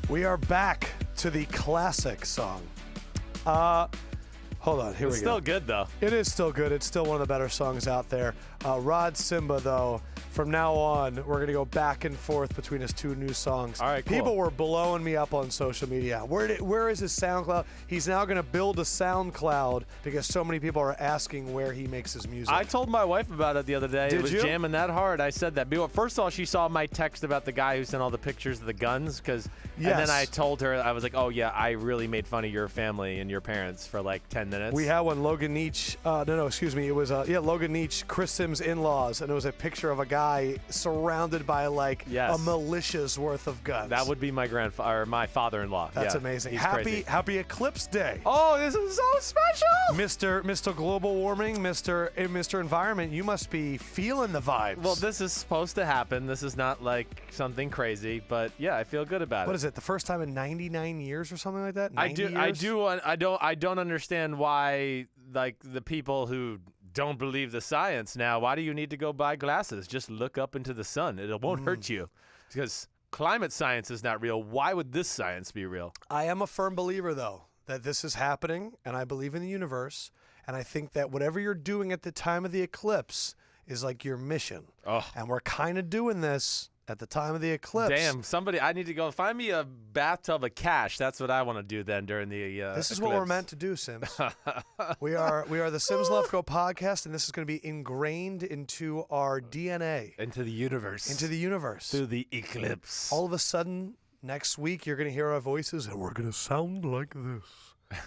We are back to the classic song. Hold on, here we go. It's still good, though. It is still good. It's still one of the better songs out there. Rod Simba, though, from now on, we're going to go back and forth between his two new songs. All right, cool. People were blowing me up on social media. Where is his SoundCloud? He's now going to build a SoundCloud because so many people are asking where he makes his music. I told my wife about it the other day. Did it was you? jamming that hard. I said that. First of all, she saw my text about the guy who sent all the pictures of the guns. Yes. And then I told her, I was like, oh, yeah, I really made fun of your family and your parents for like 10 minutes. We had one, Logan Nietzsche. Excuse me. It was, Logan Nietzsche, Chris Sims' in-laws, and it was a picture of a guy surrounded by a militia's worth of guns. That would be my grandfather or my father-in-law. That's amazing. He's Happy crazy. Happy Eclipse Day. Oh, this is so special. Mr. Global Warming, Mr. Environment, you must be feeling the vibes. Well, this is supposed to happen. This is not like something crazy, but yeah, I feel good about it. What is it? The first time in 99 years or something like that? I don't understand why like the people who don't believe the science now, why do you need to go buy glasses? Just look up into the sun. It won't hurt you because climate science is not real. Why would this science be real? I am a firm believer, though, that this is happening, and I believe in the universe, and I think that whatever you're doing at the time of the eclipse is like your mission. Oh. And we're kind of doing this at the time of the eclipse. Damn, I need to go find me a bathtub of cash. That's what I want to do then during the This is eclipse. what we're meant to do, Sims. we are the Sims Lefkoe podcast, and this is going to be ingrained into our DNA. Into the universe. Into the universe. Through the eclipse. All of a sudden, next week, you're going to hear our voices, and we're going to sound like this.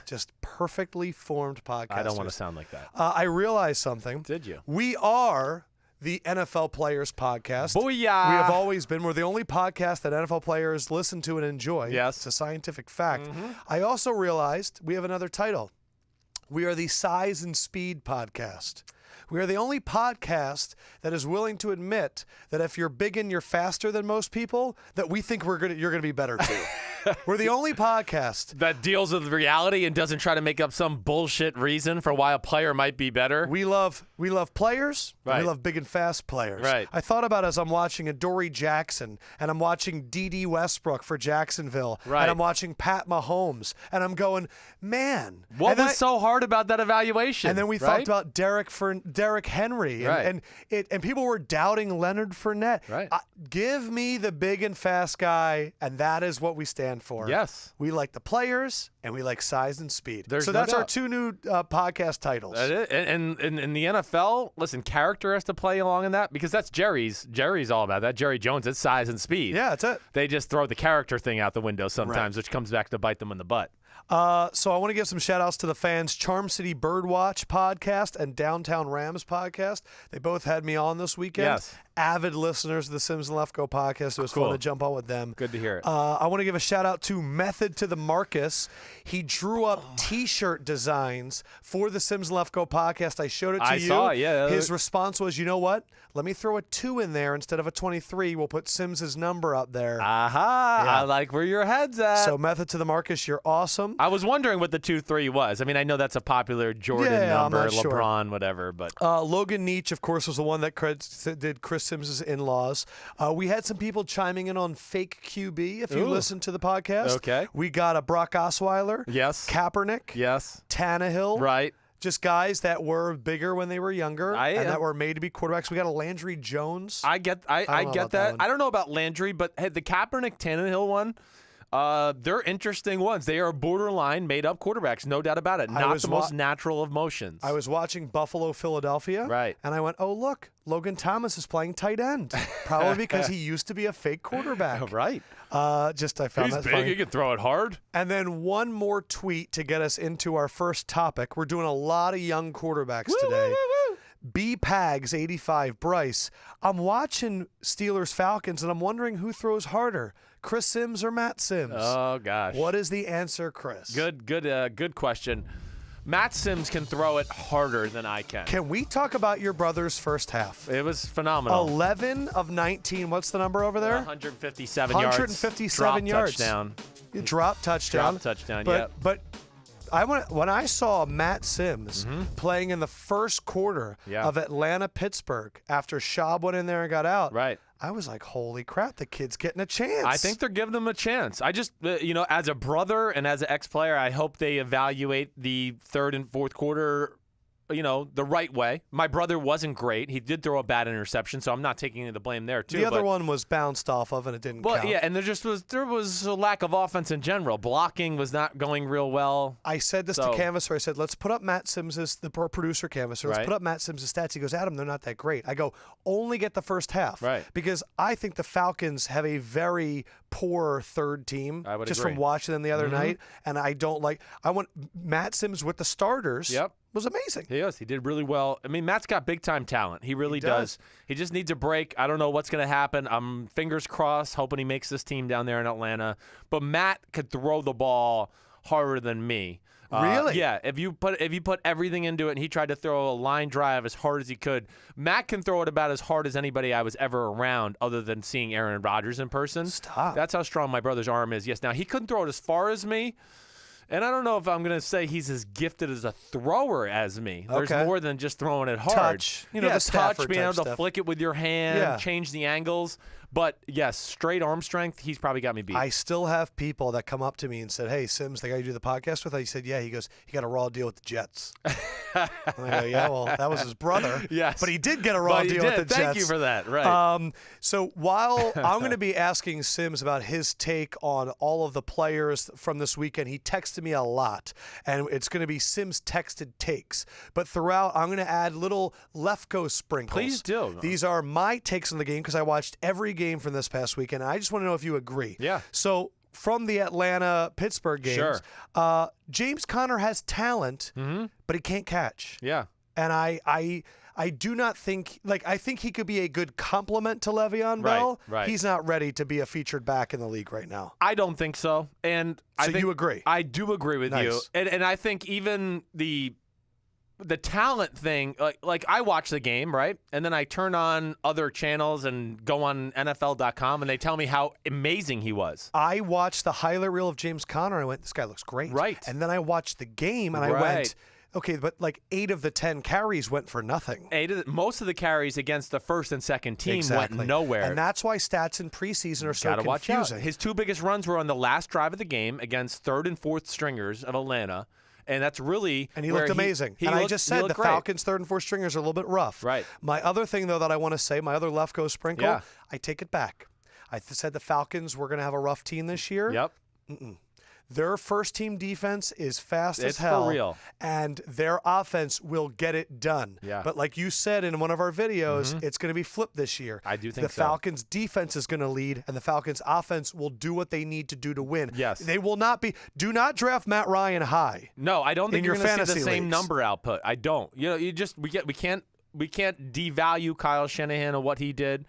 Just perfectly formed podcasters. I don't want to sound like that. I realized something. Did you? We are the NFL Players Podcast. Booyah! We have always been. We're the only podcast that NFL players listen to and enjoy. Yes. It's a scientific fact. I also realized we have another title. We are the Size and Speed Podcast. We are the only podcast that is willing to admit that if you're big and you're faster than most people, that we think you're going to be better too. We're the only podcast that deals with reality and doesn't try to make up some bullshit reason for why a player might be better. We love players. Right. And we love big and fast players. Right. I thought about as I'm watching Adoree Jackson, and I'm watching D.D. Westbrook for Jacksonville, right. and I'm watching Pat Mahomes, and I'm going, man. What was so hard about that evaluation? And then we talked about Derrick Henry, and people were doubting Leonard Fournette. Right. Give me the big and fast guy, and that is what we stand for. Yes. We like the players, and we like size and speed. There's so no that's our doubt. two new podcast titles. And in the NFL, listen, character has to play along in that because that's Jerry's all about that. Jerry Jones, it's size and speed. Yeah, that's it. They just throw the character thing out the window sometimes, which comes back to bite them in the butt. So I want to give some shout outs to the fans. Charm City Birdwatch podcast and Downtown Rams podcast. They both had me on this weekend. Yes. Avid listeners of the Sims and Lefkoe podcast. It was fun to jump on with them. Good to hear it. I want to give a shout out to Method to the Marcus. He drew up T-shirt designs for the Sims and Lefkoe podcast. I showed it to you. I saw it, yeah. His response was, you know what? Let me throw a 2 in there instead of a 23. We'll put Sims's number up there. Aha! Yeah. I like where your head's at. So Method to the Marcus, you're awesome. I was wondering what the 2-3 was. I mean, I know that's a popular Jordan number, I'm not sure. LeBron, whatever. But Logan Nietzsche, of course, was the one that did Chris Sims' in-laws. We had some people chiming in on fake QB, if you listen to the podcast. Okay. We got a Brock Osweiler. Yes. Kaepernick. Yes. Tannehill. Right. Just guys that were bigger when they were younger and that were made to be quarterbacks. We got a Landry Jones. I get that. I don't know about Landry, but hey, the Kaepernick Tannehill one, they're interesting ones. They are borderline made-up quarterbacks, no doubt about it. Not the most natural of motions. I was watching Buffalo, Philadelphia, right, and I went, oh, look, Logan Thomas is playing tight end, probably because he used to be a fake quarterback. Right. I found He's that big. funny. He can throw it hard. And then one more tweet to get us into our first topic. We're doing a lot of young quarterbacks today. B-Pags85, Bryce. I'm watching Steelers Falcons, and I'm wondering who throws harder, Chris Sims or Matt Sims? Oh, gosh. What is the answer, Chris? Good question. Matt Sims can throw it harder than I can. Can we talk about your brother's first half? It was phenomenal. 11 of 19. What's the number over there? 157 yards. 157 yards. Touchdown. Drop touchdown. Drop touchdown, But when I saw Matt Sims playing in the first quarter of Atlanta-Pittsburgh after Schaub went in there and got out, right. I was like, holy crap, the kid's getting a chance. I think they're giving them a chance. I just, as a brother and as an ex-player, I hope they evaluate the third and fourth quarter the right way. My brother wasn't great. He did throw a bad interception, so I'm not taking any of the blame there, too. The other one was bounced off of, and it didn't count. Yeah, and there was a lack of offense in general. Blocking was not going real well. I said this to Canvasser. I said, let's put up Matt Sims' the producer Canvasser. Let's put up Matt Sims' stats. He goes, Adam, they're not that great. I go, only get the first half. Right. Because I think the Falcons have a very poor third team. I would just agree. From watching them the other night. And I want Matt Sims with the starters. Yep. Was amazing. He is. He did really well. I mean, Matt's got big-time talent. He really does. He just needs a break. I don't know what's going to happen. I'm fingers crossed, hoping he makes this team down there in Atlanta. But Matt could throw the ball harder than me. Really? Yeah. If you put everything into it and he tried to throw a line drive as hard as he could, Matt can throw it about as hard as anybody I was ever around other than seeing Aaron Rodgers in person. Stop. That's how strong my brother's arm is. Yes. Now, he couldn't throw it as far as me. And I don't know if I'm going to say he's as gifted as a thrower as me. There's more than just throwing it hard. Touch. The touch, Stafford being able to stuff. flick it with your hand, change the angles. But, yes, straight arm strength, he's probably got me beat. I still have people that come up to me and said, hey, Sims, the guy you do the podcast with? I said, yeah. He goes, he got a raw deal with the Jets. And I go, yeah, well, that was his brother. Yes. But he did get a raw deal with the Jets. Thank you for that. Right. So while I'm going to be asking Sims about his take on all of the players from this weekend, he texted me a lot. And it's going to be Sims texted takes. But throughout, I'm going to add little Lefkoe Sprinkles. Please do. These are my takes on the game because I watched every game from this past weekend. I just want to know if you agree. Yeah. So from the Atlanta-Pittsburgh games, James Conner has talent, but he can't catch. Yeah. And I do not think, I think he could be a good complement to Le'Veon Bell. Right. He's not ready to be a featured back in the league right now. I don't think so. And I think you agree? I do agree with you. And I think even the talent thing, like I watch the game, right? And then I turn on other channels and go on NFL.com and they tell me how amazing he was. I watched the highlight reel of James Conner and I went, this guy looks great. Right. And then I watched the game and I went, okay, but 8 of the 10 carries went for nothing. Most of the carries against the first and second team went nowhere. And that's why stats in preseason are so confusing. Watch out. His His two biggest runs were on the last drive of the game against third and fourth stringers of Atlanta. And that's really And he looked amazing. I just said the Falcons' third and fourth stringers are a little bit rough. Right. My other thing, though, that I want to say, my other Lefkoe Sprinkle, I take it back. I said the Falcons were going to have a rough team this year. Yep. Their first-team defense is fast as hell. It's for real. And their offense will get it done. Yeah. But like you said in one of our videos, it's going to be flipped this year. I do think the Falcons' defense is going to lead, and the Falcons' offense will do what they need to do to win. Yes. They will not be – do not draft Matt Ryan high. No, I don't think you're going to see the same leagues. number output. I don't. We can't devalue Kyle Shanahan and what he did.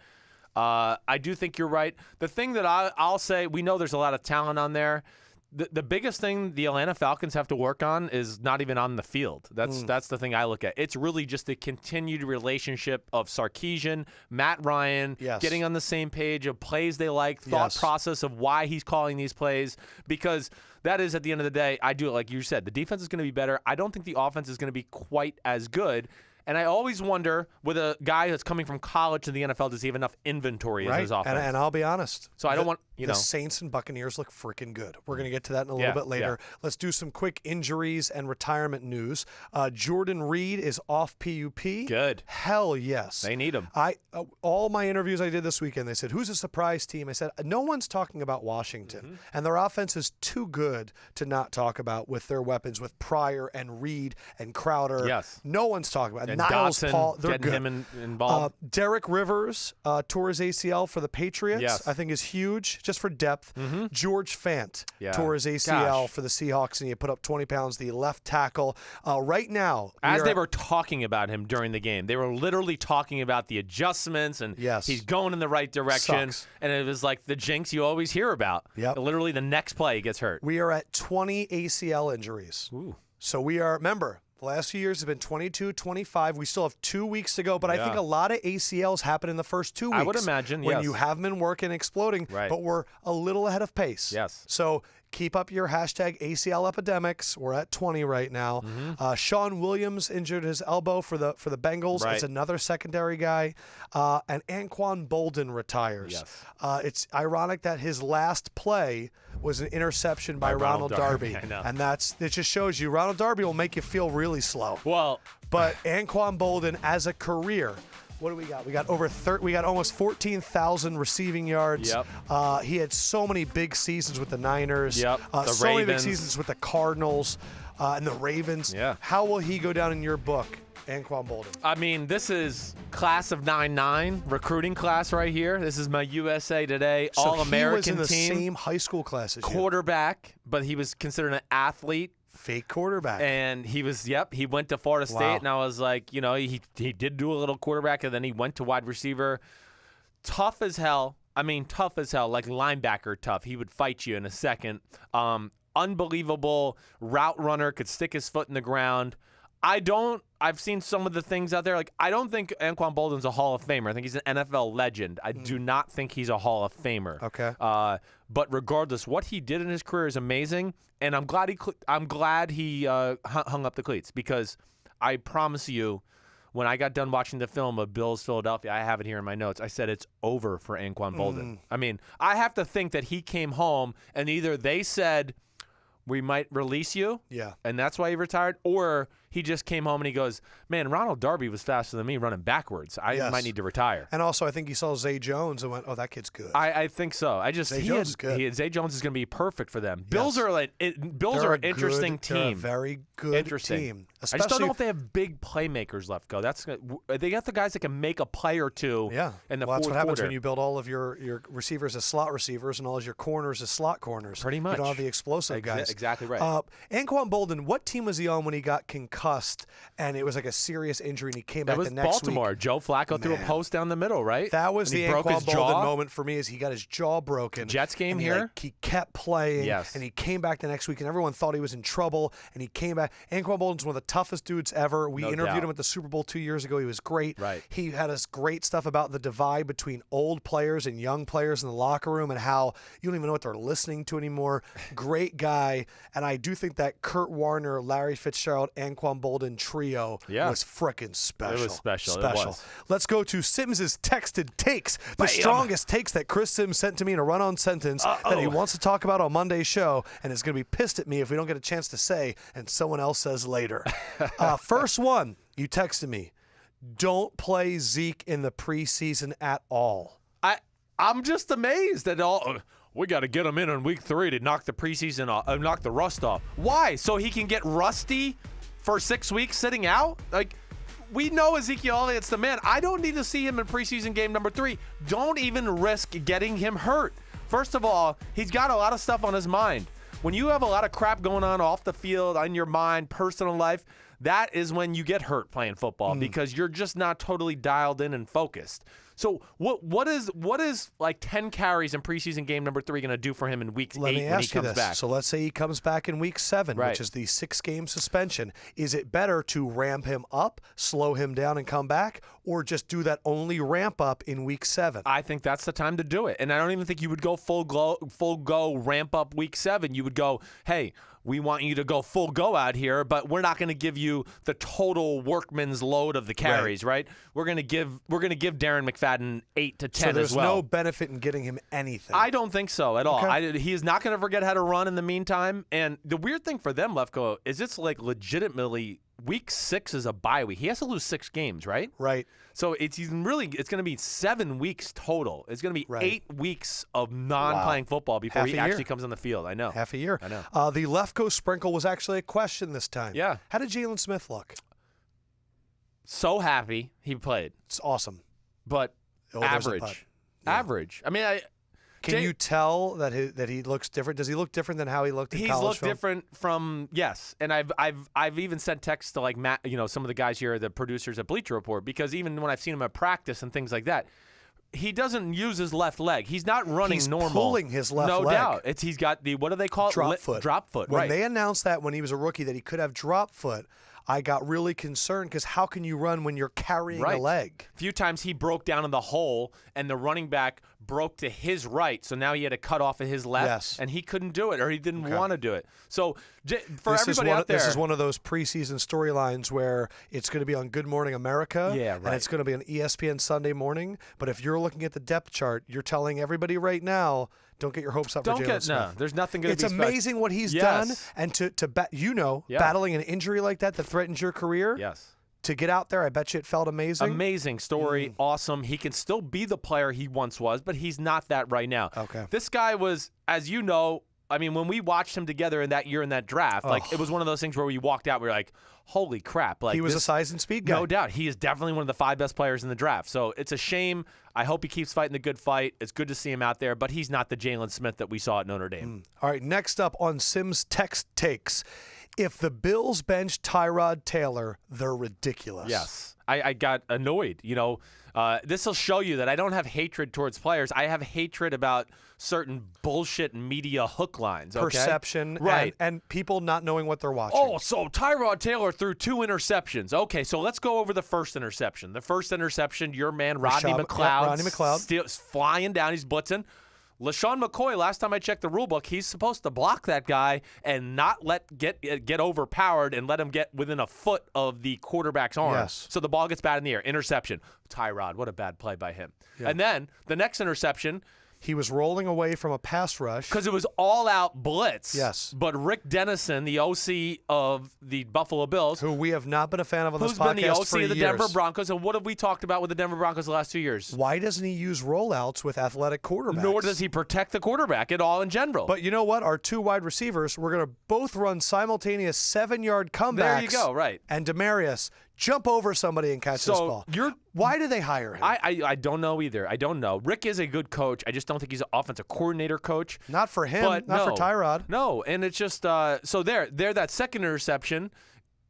I do think you're right. The thing that I'll say, we know there's a lot of talent on there. The biggest thing the Atlanta Falcons have to work on is not even on the field. That's the thing I look at. It's really just the continued relationship of Sarkisian, Matt Ryan, getting on the same page of plays they like, thought process of why he's calling these plays, because that is, at the end of the day, I do it like you said. The defense is going to be better. I don't think the offense is going to be quite as good. And I always wonder, with a guy that's coming from college to the NFL, does he have enough inventory as his offense? And I'll be honest. So I don't want, the Saints and Buccaneers look freaking good. We're going to get to that in a little bit later. Let's do some quick injuries and retirement news. Jordan Reed is off PUP. Good. Hell yes. They need him. All my interviews I did this weekend, they said, who's a surprise team? I said, no one's talking about Washington. And their offense is too good to not talk about with their weapons, with Pryor and Reed and Crowder. Yes. No one's talking about it. And Niles Dotson, Paul, they're getting good. him involved. Derek Rivers tore his ACL for the Patriots. I think is huge, just for depth. George Fant tore his ACL for the Seahawks, and he put up 20 pounds, the left tackle. Right now, as they were talking about him during the game, they were literally talking about the adjustments, and he's going in the right direction. Sucks. And it was like the jinx you always hear about. Literally the next play he gets hurt. We are at 20 ACL injuries. Ooh. So we are, remember, the last few years have been 22, 25. We still have 2 weeks to go, but I think a lot of ACLs happen in the first 2 weeks. I would imagine, when you have been working, exploding, but we're a little ahead of pace. Yes. So keep up your hashtag ACL epidemics. We're at 20 right now. Sean Williams injured his elbow for the Bengals. Right. It's another secondary guy. And Anquan Boldin retires. Yes. It's ironic that his last play was an interception by Ronald Darby. I know. And it just shows you Ronald Darby will make you feel really slow. Well, But Anquan Boldin as a career, what do we got? We got we got almost 14,000 receiving yards. Yep. He had so many big seasons with the Niners. Yep. The So many big Ravens. seasons with the Cardinals and the Ravens. Yeah. How will he go down in your book, Anquan Boldin? I mean, this is class of '99 recruiting class right here. This is my USA Today All-American he was in team. the same high school class as you. Quarterback, but he was considered an athlete. Fake quarterback. And he went to Florida State, Wow. and I was like, you know, he did do a little quarterback, and then he went to wide receiver. Tough as hell. I mean, tough as hell, like linebacker tough. He would fight you in a second. Unbelievable route runner, could stick his foot in the ground. I've seen some of the things out there. Like, I don't think Anquan Boldin's a Hall of Famer. I think he's an NFL legend. I do not think he's a Hall of Famer. Okay. But regardless, what he did in his career is amazing, and I'm glad he hung up the cleats, because I promise you, when I got done watching the film of Bills Philadelphia, I have it here in my notes. I said it's over for Anquan Boldin. I mean, I have to think that he came home and either they said, we might release you, and that's why he retired, or he just came home and he goes, man, Ronald Darby was faster than me running backwards. I might need to retire. And also, I think he saw Zay Jones and went, oh, that kid's good. I think so. Zay Jones is good. Zay Jones is going to be perfect for them. Yes. Bills are an interesting team. They're a very good team. I just don't know if they have big playmakers left. They got the guys that can make a play or two. Yeah. In the Well, that's fourth what happens quarter. when you build all of your receivers as slot receivers and all of your corners as slot corners. Pretty much. You don't have the explosive guys. Exactly right. Anquan Boldin, what team was he on when he got concussed and it was like a serious injury and he came back the next Baltimore. week? Joe Flacco threw a post down the middle, right? That was and the he broke his Anquan Boldin jaw. moment for me, is he got his jaw broken. Jets game and here? He kept playing. Yes. And he came back the next week and everyone thought he was in trouble and he came back. Anquan Boldin's one of the toughest dudes ever. We interviewed doubt. him at the Super Bowl 2 years ago. He was great. Right. He had us great stuff about the divide between old players and young players in the locker room and how you don't even know what they're listening to anymore. Great guy. And I do think that Kurt Warner, Larry Fitzgerald, Anquan Boldin trio was frickin' special. It was special. It was. Let's go to Simms' texted takes. The strongest takes that Chris Sims sent to me in a run-on sentence that he wants to talk about on Monday's show and is going to be pissed at me if we don't get a chance to say and someone else says later. First one, you texted me. Don't play Zeke in the preseason at all. I'm just amazed at all. We got to get him in on week 3 to knock the preseason off, knock the rust off. Why? So he can get rusty for 6 weeks sitting out? Like, we know Ezekiel Elliott's the man. I don't need to see him in preseason game number 3. Don't even risk getting him hurt. First of all, he's got a lot of stuff on his mind. When you have a lot of crap going on off the field, on your mind, personal life, that is when you get hurt playing football because you're just not totally dialed in and focused. So what is like 10 carries in preseason game number 3 going to do for him in week 8 when he comes back? So let's say he comes back in week 7, Right. which is the 6-game suspension. Is it better to ramp him up, slow him down and come back, or just do that only ramp up in week 7? I think that's the time to do it. And I don't even think you would go full go ramp up week 7. You would go, hey, we want you to go full go out here, but we're not going to give you the total workman's load of the carries, right? We're going to give Darren McFadden 8 to 10 so there's as well. no benefit in getting him anything. I don't think so at all. Okay. He is not going to forget how to run in the meantime. And the weird thing for them, Lefkoe, is it's like legitimately week 6 is a bye week. He has to lose 6 games, right? Right. So it's going to be 7 weeks total. It's going to be 8 weeks of non-playing football before he actually comes on the field. I know. Half a year. I know. The Lefkoe Sprinkle was actually a question this time. Yeah. How did Jaylon Smith look? So happy he played, It's awesome. but Oh, there's a putt. average. Average. I mean, Can you tell that he looks different? Does he look different than how he looked in college he's looked film? different from and I've even sent texts to like Matt, some of the guys here, the producers at Bleacher Report, because even when I've seen him at practice and things like that, he doesn't use his left leg. He's not running He's normal. pulling his left leg. No doubt. He's got the, what do they call it? Drop foot. Drop foot. When right. they announced that when he was a rookie that he could have drop foot, I got really concerned because how can you run when you're carrying a leg? A few times he broke down in the hole and the running back broke to his right, so now he had to cut off of his left, Yes. and he couldn't do it, or he didn't want to do it. So for This everybody out there, this is one of those preseason storylines where it's going to be on Good Morning America, Yeah, and right. it's going to be on ESPN Sunday morning. But if you're looking at the depth chart, you're telling everybody right now, don't get your hopes up for Jaylon Smith. No, there's nothing going to be It's amazing what he's done, and battling an injury like that threatens your career. Yes. To get out there, I bet you it felt amazing. Amazing story, awesome. He can still be the player he once was, but he's not that right now. Okay. This guy was, as you know, I mean, when we watched him together in that year in that draft, like it was one of those things where we walked out, we were like, holy crap. Like he was a size and speed guy. No doubt. He is definitely one of the 5 best players in the draft. So it's a shame. I hope he keeps fighting the good fight. It's good to see him out there, but he's not the Jaylon Smith that we saw at Notre Dame. All right, next up on Sim's Text Takes. If the Bills bench Tyrod Taylor, they're ridiculous. Yes. I got annoyed. You know, this will show you that I don't have hatred towards players. I have hatred about certain bullshit media hook lines. Okay? Perception, right. and people not knowing what they're watching. Oh, so Tyrod Taylor threw 2 interceptions. Okay, so let's go over the first interception. The first interception, your man Rodney McLeod. Flying down, he's blitzing. LaShawn McCoy, last time I checked the rule book, he's supposed to block that guy and not get overpowered and let him get within a foot of the quarterback's arm. Yes. So the ball gets bad in the air. Interception. Tyrod, what a bad play by him. Yeah. And then the next interception, he was rolling away from a pass rush. because it was all-out blitz. Yes. But Rick Dennison, the OC of the Buffalo Bills, who we have not been a fan of on this podcast for who's been the OC of the years. Denver Broncos, and what have we talked about with the Denver Broncos the last 2 years? Why doesn't he use rollouts with athletic quarterbacks? Nor does he protect the quarterback at all in general. But you know what? Our 2 wide receivers, we're going to both run simultaneous 7-yard comebacks. There you go, right. And Demarius, jump over somebody and catch this ball. Why do they hire him? I don't know either. I don't know. Rick is a good coach. I just don't think he's an offensive coordinator coach. Not for him. Not for Tyrod. No, and it's just so there that second interception.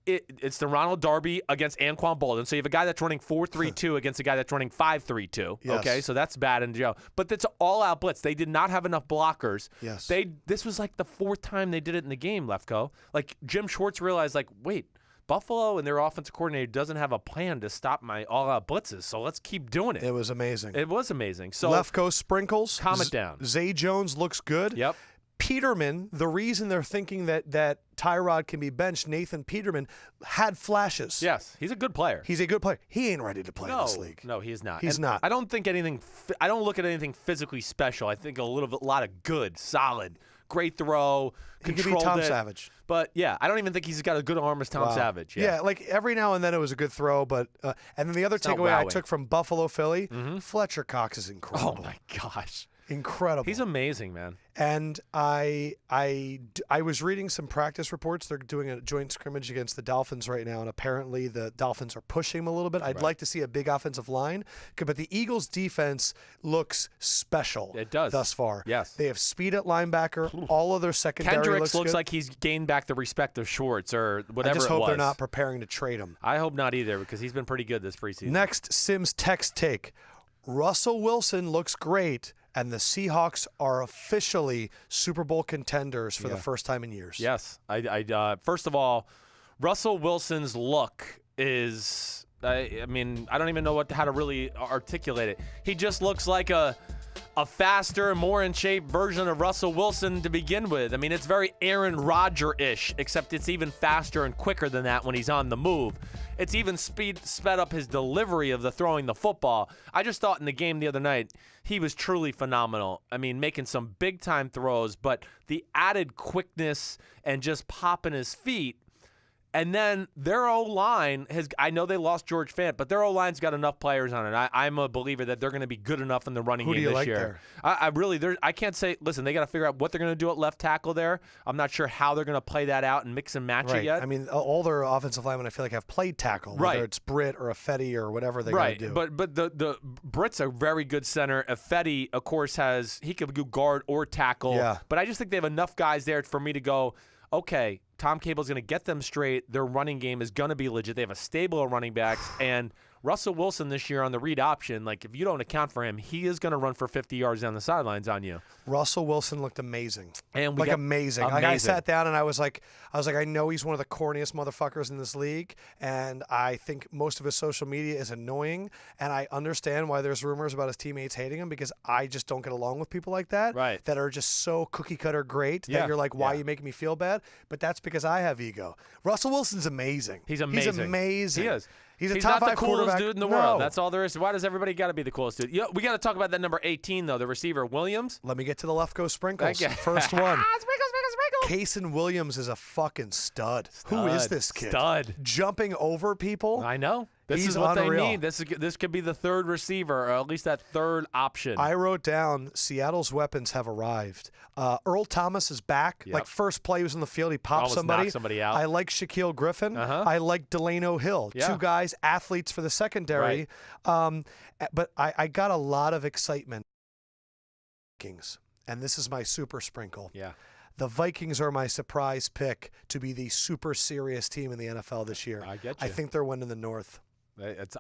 It's the Ronald Darby against Anquan Boldin. So you have a guy that's running 4-3-2 against a guy that's running 5-3-2. Yes. Okay, so that's bad in jail. But it's all-out blitz. They did not have enough blockers. Yes. This was like the 4th time they did it in the game, Lefkoe. Like Jim Schwartz realized, like, wait, Buffalo and their offensive coordinator doesn't have a plan to stop my all-out blitzes, so let's keep doing it. It was amazing. It was amazing. So Lefkoe Sprinkles. calm it down. Zay Jones looks good. Yep. Peterman, the reason they're thinking that Tyrod can be benched, Nathan Peterman, had flashes. Yes, he's a good player. He's a good player. He ain't ready to play in this league. No, he's not. He's not. I don't think anything. I don't look at anything physically special. I think a lot of good, solid, great throw. He could be Tom Savage. But yeah, I don't even think he's got a good arm as Tom Savage. Yeah. Like every now and then it was a good throw, but and then the other takeaway I took from Buffalo Philly, Fletcher Cox is incredible. Oh my gosh. Incredible. He's amazing, man. And I was reading some practice reports. They're doing a joint scrimmage against the Dolphins right now, and apparently the Dolphins are pushing him a little bit. I'd like to see a big offensive line, but the Eagles' defense looks special. It does. Thus far. Yes. They have speed at linebacker. All of their secondary Kendricks looks good. like he's gained back the respect of Schwartz or whatever it was. I just hope they're not preparing to trade him. I hope not either, because he's been pretty good this preseason. Next, Sim's text take. Russell Wilson looks great, and the Seahawks are officially Super Bowl contenders for the first time in years. Yes. First of all, Russell Wilson's look is, I mean, I don't even know how to really articulate it. He just looks like a faster, more in shape version of Russell Wilson to begin with. I mean, it's very Aaron Rodgers-ish, except it's even faster and quicker than that when he's on the move. It's even sped up his delivery of throwing the football. I just thought in the game the other night, he was truly phenomenal. I mean, making some big-time throws, but the added quickness and just popping his feet. And then their O-line I know they lost George Fant, but their O-line's got enough players on it. I'm a believer that they're going to be good enough in the running game this year. I can't say, listen, they got to figure out what they're going to do at left tackle there. I'm not sure how they're going to play that out and mix and match it yet. I mean, all their offensive linemen, I feel like, have played tackle, whether it's Britt or Fetty or whatever they got to do. But the Britt's a very good center. Fetty, of course, he could do guard or tackle. Yeah. But I just think they have enough guys there for me to go, okay, Tom Cable's going to get them straight. Their running game is going to be legit. They have a stable of running backs, and Russell Wilson this year on the read option, like if you don't account for him, he is going to run for 50 yards down the sidelines on you. Russell Wilson looked amazing. And we like got amazing. Like I sat down and I was like, I know he's one of the corniest motherfuckers in this league, and I think most of his social media is annoying, and I understand why there's rumors about his teammates hating him, because I just don't get along with people like that, Right. that are just so cookie cutter great Yeah. that you're like, why are Yeah. you making me feel bad? But that's because I have ego. Russell Wilson's amazing. He's amazing. He's amazing. He is. He's a He's top not the 5 coolest quarterback. dude in the No. world. That's all there is. Why does everybody got to be the coolest dude? Yeah, we got to talk about that number 18 though, the receiver Williams. Let me get to the Lefkoe Sprinkles. Thank you. First one. Sprinkles. Kason Williams is a fucking stud. Who is this kid? Stud. Jumping over people. I know. This He's is what unreal. they need. This could be the third receiver, or at least that third option. I wrote down Seattle's weapons have arrived. Earl Thomas is back. Yep. Like first play he was on the field, he popped Almost somebody. knocked somebody out. I like Shaquille Griffin. Uh-huh. I like Delano Hill. Yeah. 2 guys, athletes for the secondary. But I got a lot of excitement. Vikings, and this is my super sprinkle. Yeah. The Vikings are my surprise pick to be the super serious team in the NFL this year. I get you. I think they're winning the North.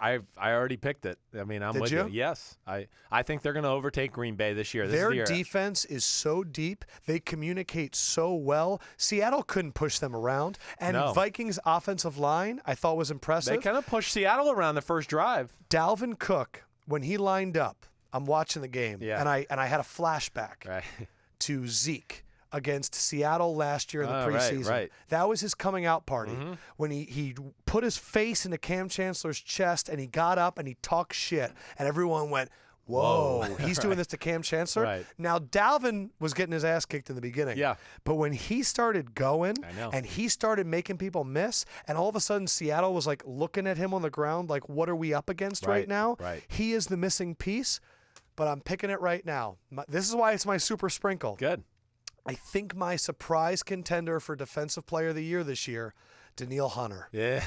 I already picked it. I mean, I'm Did with you? Yes. I think they're going to overtake Green Bay this year. Their is the year. defense is so deep. They communicate so well. Seattle couldn't push them around. And No. Vikings' offensive line, I thought was They impressive. kind of pushed Seattle around the first drive. Dalvin Cook, when he lined up, I'm watching the game, Yeah. and I had a flashback Right. to Zeke against Seattle last year in the Oh, right, preseason. right. That was his coming out party Mhm. when he put his face into Cam Chancellor's chest and he got up and he talked shit, and everyone went, whoa, he's doing this to Cam Chancellor. Right. Now, Dalvin was getting his ass kicked in the beginning. Yeah. But when he started going I know. and he started making people miss, and all of a sudden Seattle was like looking at him on the ground like, what are we up against right now? Right. He is the missing piece, but I'm picking it right now. This is why it's my super sprinkle. Good. I think my surprise contender for Defensive Player of the Year this year, Danielle Hunter. Yeah.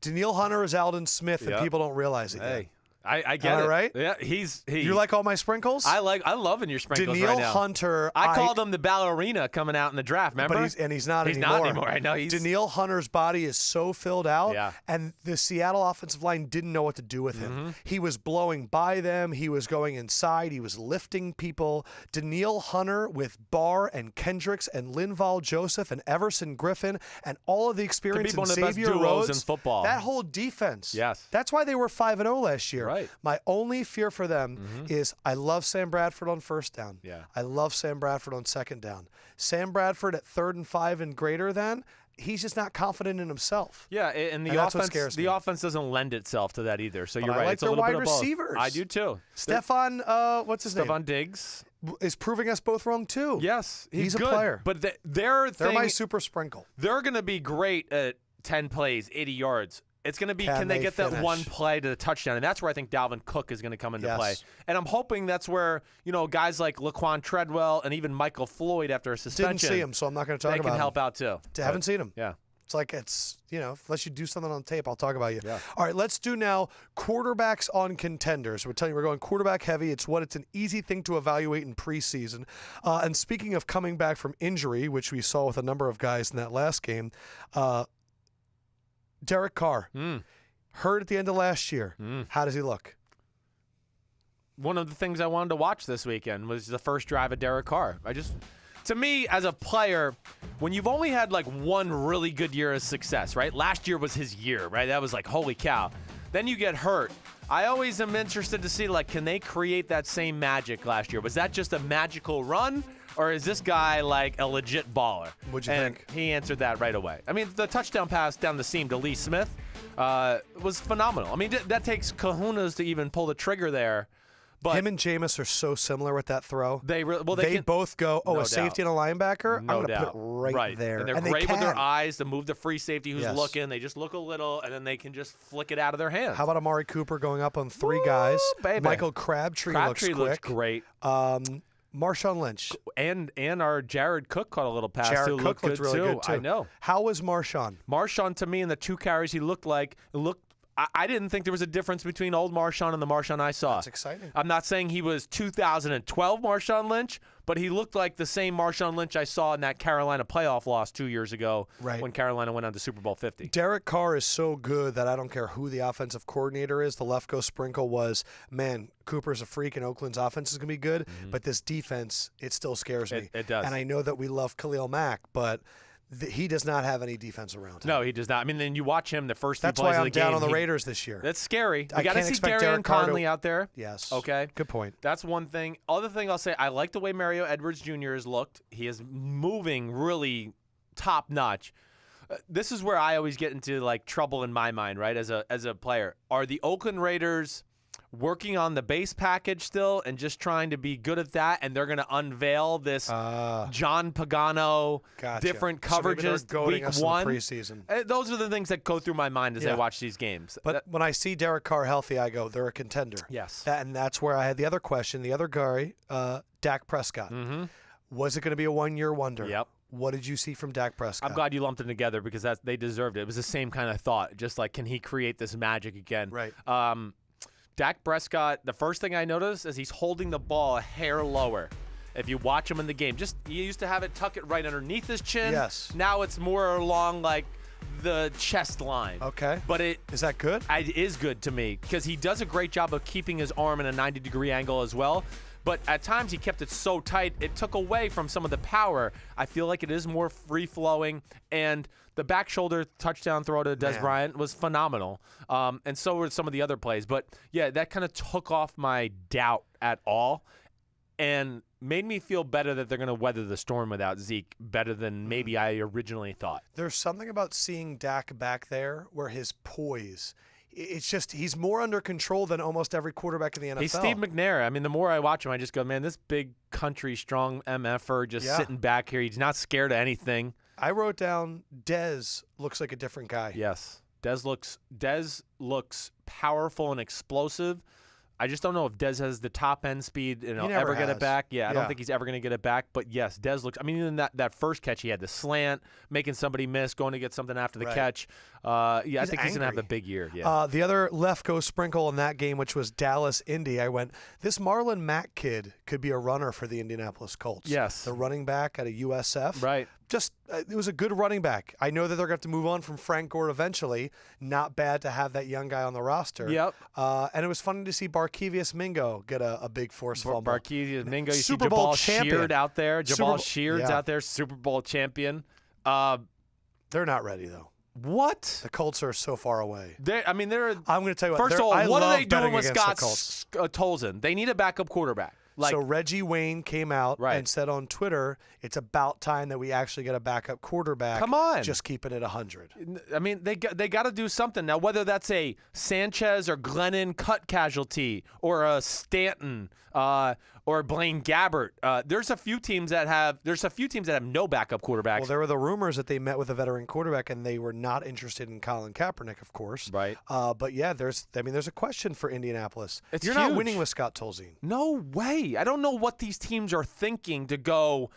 Danielle Hunter is Alden Smith, and Yep. people don't realize it yet. Hey, I get Am I it. right? Yeah, he. You like all my sprinkles? I love in your sprinkles Danielle right now. Hunter. I called him the ballerina coming out in the draft. Remember? But he's not He's anymore. not anymore. I know. Danielle Hunter's body is so filled out, Yeah. and the Seattle offensive line didn't know what to do with him. Mm-hmm. He was blowing by them. He was going inside. He was lifting people. Danielle Hunter with Barr and Kendricks and Linval Joseph and Everson Griffin and all of the experience be one in of the best Xavier duos Rhodes. in football. That whole defense. Yes. That's why they were 5-0 last year. Right. My only fear for them is I love Sam Bradford on first down. Yeah. I love Sam Bradford on second down. Sam Bradford at 3rd and 5 and greater than, he's just not confident in himself. Yeah, and the And that's what offense scares me. the offense doesn't lend itself to that either. So But you're I right. like It's a their little wide bit of both. receivers. I do too. Stephon, what's his name? Stephon Diggs. Is proving us both wrong too. Yes, He's a good. player. But They're my super sprinkle. they're going to be great at 10 plays, 80 yards. It's going to be, can they get that finish? one play to the touchdown? And that's where I think Dalvin Cook is going to come into Yes. play. And I'm hoping that's where, guys like Laquan Treadwell and even Michael Floyd after a suspension. Didn't see him, so I'm not going to talk They about can him. help out too. Haven't seen him. Yeah. It's like unless you do something on tape, I'll talk about you. Yeah. All right, let's do now quarterbacks on contenders. We're telling you we're going quarterback heavy. It's an easy thing to evaluate in preseason. And speaking of coming back from injury, which we saw with a number of guys in that last game, Derek Carr, hurt at the end of last year. How does he look? One of the things I wanted to watch this weekend was the first drive of Derek Carr. To me, as a player, when you've only had like one really good year of success, right? Last year was his year, right? That was like, holy cow. Then you get hurt. I always am interested to see, like, can they create that same magic last year? Was that just a magical run, or is this guy like a legit baller? What'd you And think? he answered that right away. I mean, the touchdown pass down the seam to Lee Smith was phenomenal. I mean, that takes kahunas to even pull the trigger there. But Him and Jameis are so similar with that throw. they They both go, No a safety doubt. and a linebacker? I'm No going to put doubt. it right there. And they're they great with their can. eyes to move the free safety who's Yes. looking. They just look a little, and then they can just flick it out of their hands. How about Amari Cooper going up on 3 guys? baby. Michael Crabtree looks looks quick. great. Marshawn Lynch. And our Jared Cook caught a little pass Jared too. Cook Looked looked really good, too. I know. How was Marshawn? Marshawn, to me, in the 2 carries he looked I didn't think there was a difference between old Marshawn and the Marshawn I saw. That's exciting. I'm not saying he was 2012 Marshawn Lynch, but he looked like the same Marshawn Lynch I saw in that Carolina playoff loss 2 years ago when Carolina went on to Super Bowl 50. Derek Carr is so good that I don't care who the offensive coordinator is. The Lefkoe Sprinkle was, man, Cooper's a freak and Oakland's offense is going to be good, but this defense, it still scares me. It does. And I know that we love Khalil Mack, but he does not have any defense around him. No, he does not. I mean, then you watch him the first few That's plays why of I'm the game. down on the Raiders this year. That's scary. I We got to can't see expect Darian Derek Carr Conley out there. Yes. Okay. Good point. That's one thing. Other thing I'll say, I like the way Mario Edwards Jr. has looked. He is moving really top notch. This is where I always get into like trouble in my mind, right? As a player, are the Oakland Raiders working on the base package still and just trying to be good at that, and they're going to unveil this John Pagano different coverages week one? Preseason. Those are the things that go through my mind as I watch these games. But when I see Derek Carr healthy, I go, they're a contender. Yes. And that's where I had the other question. The other guy, Dak Prescott. Was it going to be a one-year wonder? Yep. What did you see from Dak Prescott? I'm glad you lumped them together because they deserved it. It was the same kind of thought, just like, can he create this magic again? Right. Dak Prescott, the first thing I noticed is he's holding the ball a hair lower. If you watch him in the game, he used to have it tuck it right underneath his chin. Yes. Now it's more along like the chest line. Okay. But is that good? It is good to me because he does a great job of keeping his arm in a 90-degree angle as well. But at times he kept it so tight, it took away from some of the power. I feel like it is more free-flowing, and the back shoulder touchdown throw to Des Bryant was phenomenal. And so were some of the other plays. But, yeah, that kind of took off my doubt at all and made me feel better that they're going to weather the storm without Zeke better than maybe I originally thought. There's something about seeing Dak back there where his poise – it's just he's more under control than almost every quarterback in the NFL. He's Steve McNair. I mean, the more I watch him, I just go, man, this big country strong MFer just sitting back here. He's not scared of anything. I wrote down Dez looks like a different guy. Yes. Dez looks powerful and explosive. I just don't know if Dez has the top end speed and he'll ever get it back. Yeah, I don't think he's ever going to get it back. But yes, Dez looks. I mean, in that first catch, he had the slant, making somebody miss, going to get something after the catch. I think he's going to have a big year. Yeah. The other Lefkoe Sprinkle in that game, which was Dallas-Indy, I went, this Marlon Mack kid could be a runner for the Indianapolis Colts. Yes. The running back at a USF. Right. It was a good running back. I know that they're going to have to move on from Frank Gore eventually. Not bad to have that young guy on the roster. Yep. And it was funny to see Barkevius Mingo get a big force fumble. Barkevius Mingo. You Super see Bowl Jabal champion. Sheard out there. Jabal Sheard's out there, Super Bowl champion. They're not ready, though. What? The Colts are so far away. I'm going to tell you what. First of all, what are they doing with Scott the Tolzien? They need a backup quarterback. So Reggie Wayne came out and said on Twitter, it's about time that we actually get a backup quarterback. Come on. Just keeping it 100. I mean, they got to do something. Now, whether that's a Sanchez or Glennon cut casualty or a Stanton or Blaine Gabbert, there's a few teams that have no backup quarterbacks. Well, there were the rumors that they met with a veteran quarterback and they were not interested in Colin Kaepernick, of course. Right. But yeah, there's a question for Indianapolis. You're It's not huge. winning with Scott Tolzien. No way. I don't know what these teams are thinking to go,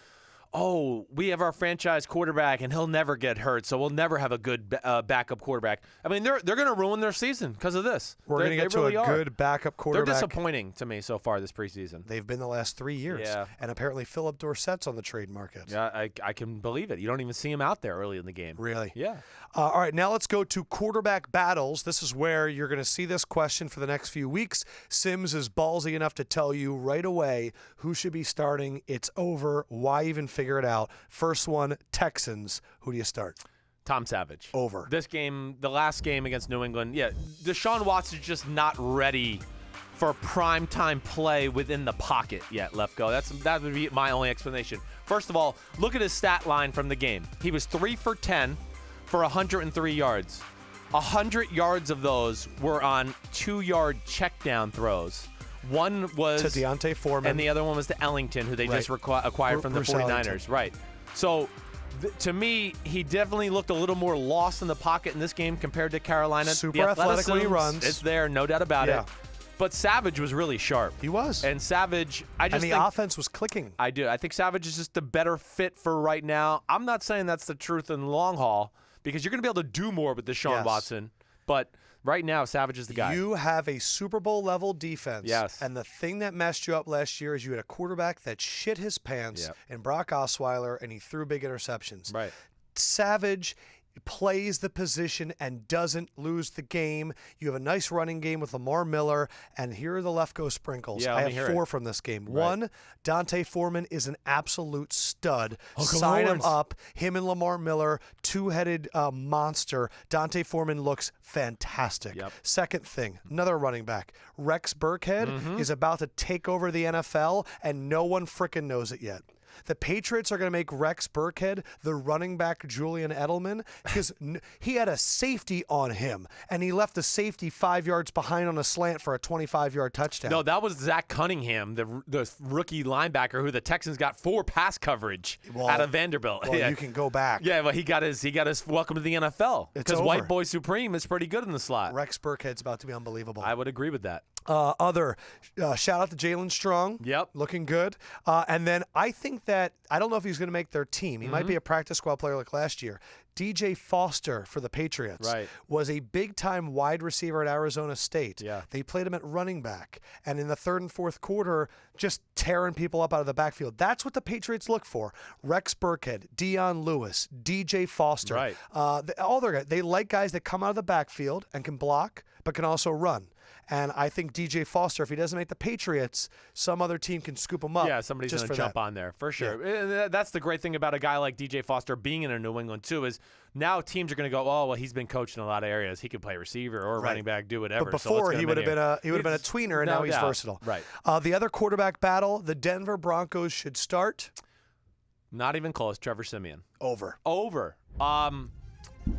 oh, we have our franchise quarterback and he'll never get hurt, so we'll never have a good backup quarterback. I mean, they're going to ruin their season because of this. We're going to get to a good backup quarterback. They're disappointing to me so far this preseason. They've been the last 3 years. Yeah. And apparently Philip Dorsett's on the trade market. Yeah, I can believe it. You don't even see him out there early in the game. Really? Yeah. All right, now let's go to quarterback battles. This is where you're going to see this question for the next few weeks. Sims is ballsy enough to tell you right away who should be starting. It's over. Why even figure it out? First one, Texans. Who do you start? Tom Savage. Over. This game, the last game against New England, Deshaun Watson is just not ready for primetime play within the pocket yet, Lefkoe. That would be my only explanation. First of all, look at his stat line from the game. He was 3 for 10 for 103 yards. 100 yards of those were on 2-yard check-down throws. One was to Deontay Foreman. And the other one was to Ellington, who they just acquired from the 49ers. Ellington. Right. So, to me, he definitely looked a little more lost in the pocket in this game compared to Carolina. Super athletic when he runs. It's there, no doubt about it. But Savage was really sharp. He was. And Savage, I think offense was clicking. I do. I think Savage is just a better fit for right now. I'm not saying that's the truth in the long haul because you're going to be able to do more with Deshaun Watson. But right now, Savage is the guy. You have a Super Bowl level defense. Yes. And the thing that messed you up last year is you had a quarterback that shit his pants in Brock Osweiler, and he threw big interceptions. Right. Savage plays the position and doesn't lose the game. You have a nice running game with Lamar Miller, and here are the Lefkoe Sprinkles. I have 4 from this game. Right. 1, Dante Foreman is an absolute stud. Uncle Sign Lawrence. him up. Him and Lamar Miller, two-headed monster. Dante Foreman looks fantastic. Yep. Second thing, another running back. Rex Burkhead is about to take over the NFL, and no one frickin' knows it yet. The Patriots are going to make Rex Burkhead the running back Julian Edelman because he had a safety on him, and he left the safety 5 yards behind on a slant for a 25-yard touchdown. No, that was Zach Cunningham, the rookie linebacker who the Texans got 4 pass coverage out of Vanderbilt. Well, you can go back. Yeah, well, he got his welcome to the NFL because White Boy Supreme is pretty good in the slot. Rex Burkhead's about to be unbelievable. I would agree with that. Shout out to Jaylon Strong. Yep. Looking good. And then I think that, I don't know if he's going to make their team. He might be a practice squad player like last year. DJ Foster for the Patriots was a big-time wide receiver at Arizona State. Yeah. They played him at running back. And in the third and fourth quarter, just tearing people up out of the backfield. That's what the Patriots look for. Rex Burkhead, Dion Lewis, DJ Foster. Right. All their guys. They like guys that come out of the backfield and can block, but can also run. And I think DJ Foster, if he doesn't make the Patriots, some other team can scoop him up. Yeah, somebody's going to jump on there, for sure. Yeah. That's the great thing about a guy like DJ Foster being in a New England, too, is now teams are going to go, oh, well, he's been coached in a lot of areas. He can play receiver or running back, do whatever. But before, he would have been a tweener, and now he's versatile. Right. The other quarterback battle, the Denver Broncos should start. Not even close. Trevor Siemian. Over.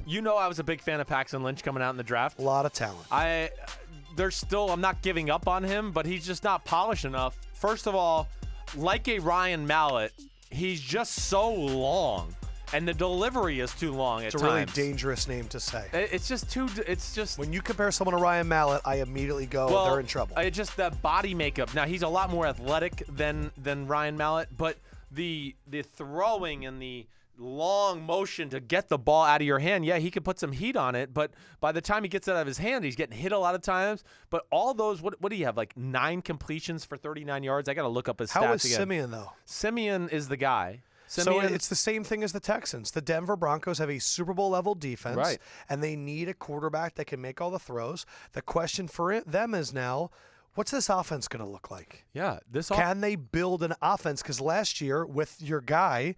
You know I was a big fan of Paxton Lynch coming out in the draft. A lot of talent. I'm not giving up on him, but he's just not polished enough. First of all, like a Ryan Mallett, he's just so long, and the delivery is too long at times. It's a really dangerous name to say. It's just when you compare someone to Ryan Mallett, I immediately go, they're in trouble. It's just that body makeup. Now, he's a lot more athletic than Ryan Mallett, but the throwing and the long motion to get the ball out of your hand, he could put some heat on it, but by the time he gets it out of his hand, he's getting hit a lot of times. But all those, what do you have, like 9 completions for 39 yards? I got to look up his stats again. How is Siemian, though? Siemian is the guy. So it's the same thing as the Texans. The Denver Broncos have a Super Bowl level defense, and they need a quarterback that can make all the throws. The question for them is now, what's this offense going to look like? Yeah, can they build an offense? Because last year with your guy,